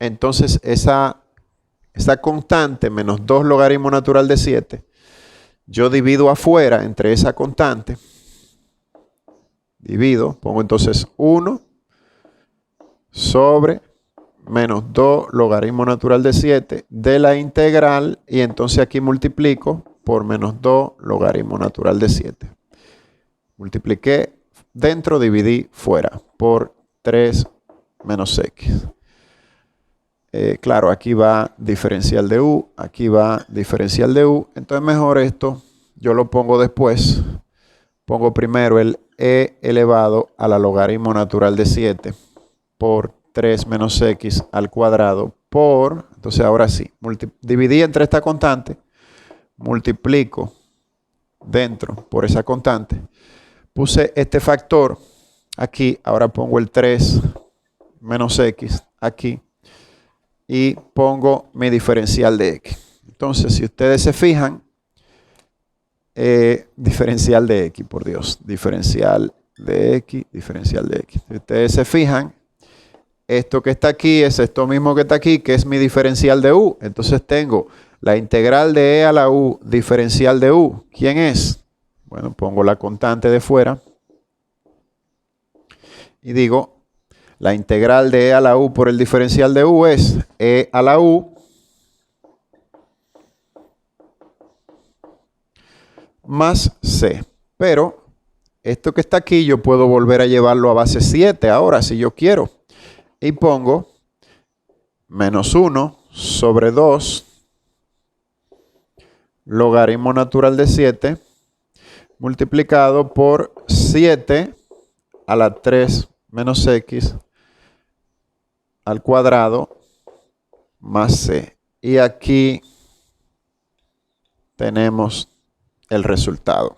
Entonces esa constante, menos 2 logaritmo natural de 7, yo divido afuera entre esa constante. Divido, pongo entonces 1 sobre menos 2 logaritmo natural de 7 de la integral, y entonces aquí multiplico por menos 2 logaritmo natural de 7. Multipliqué dentro, dividí fuera por 3 menos x. Claro, aquí va diferencial de u, aquí va diferencial de u. Entonces mejor esto yo lo pongo después. Pongo primero el e elevado a la logaritmo natural de 7 por 3 menos x al cuadrado por, entonces ahora sí, dividí entre esta constante, multiplico dentro por esa constante, puse este factor aquí, ahora pongo el 3 menos x aquí y pongo mi diferencial de x. Entonces, si ustedes se fijan, diferencial de x, por Dios, diferencial de x, diferencial de x. Si ustedes se fijan, esto que está aquí es esto mismo que está aquí, que es mi diferencial de u. Entonces tengo la integral de e a la u diferencial de u. ¿Quién es? Bueno, pongo la constante de fuera y digo, la integral de e a la u por el diferencial de u es e a la u más c. Pero esto que está aquí yo puedo volver a llevarlo a base 7 ahora si yo quiero. Y pongo menos 1 sobre 2 logaritmo natural de 7 multiplicado por 7 a la 3 menos x al cuadrado más c. Y aquí tenemos el resultado.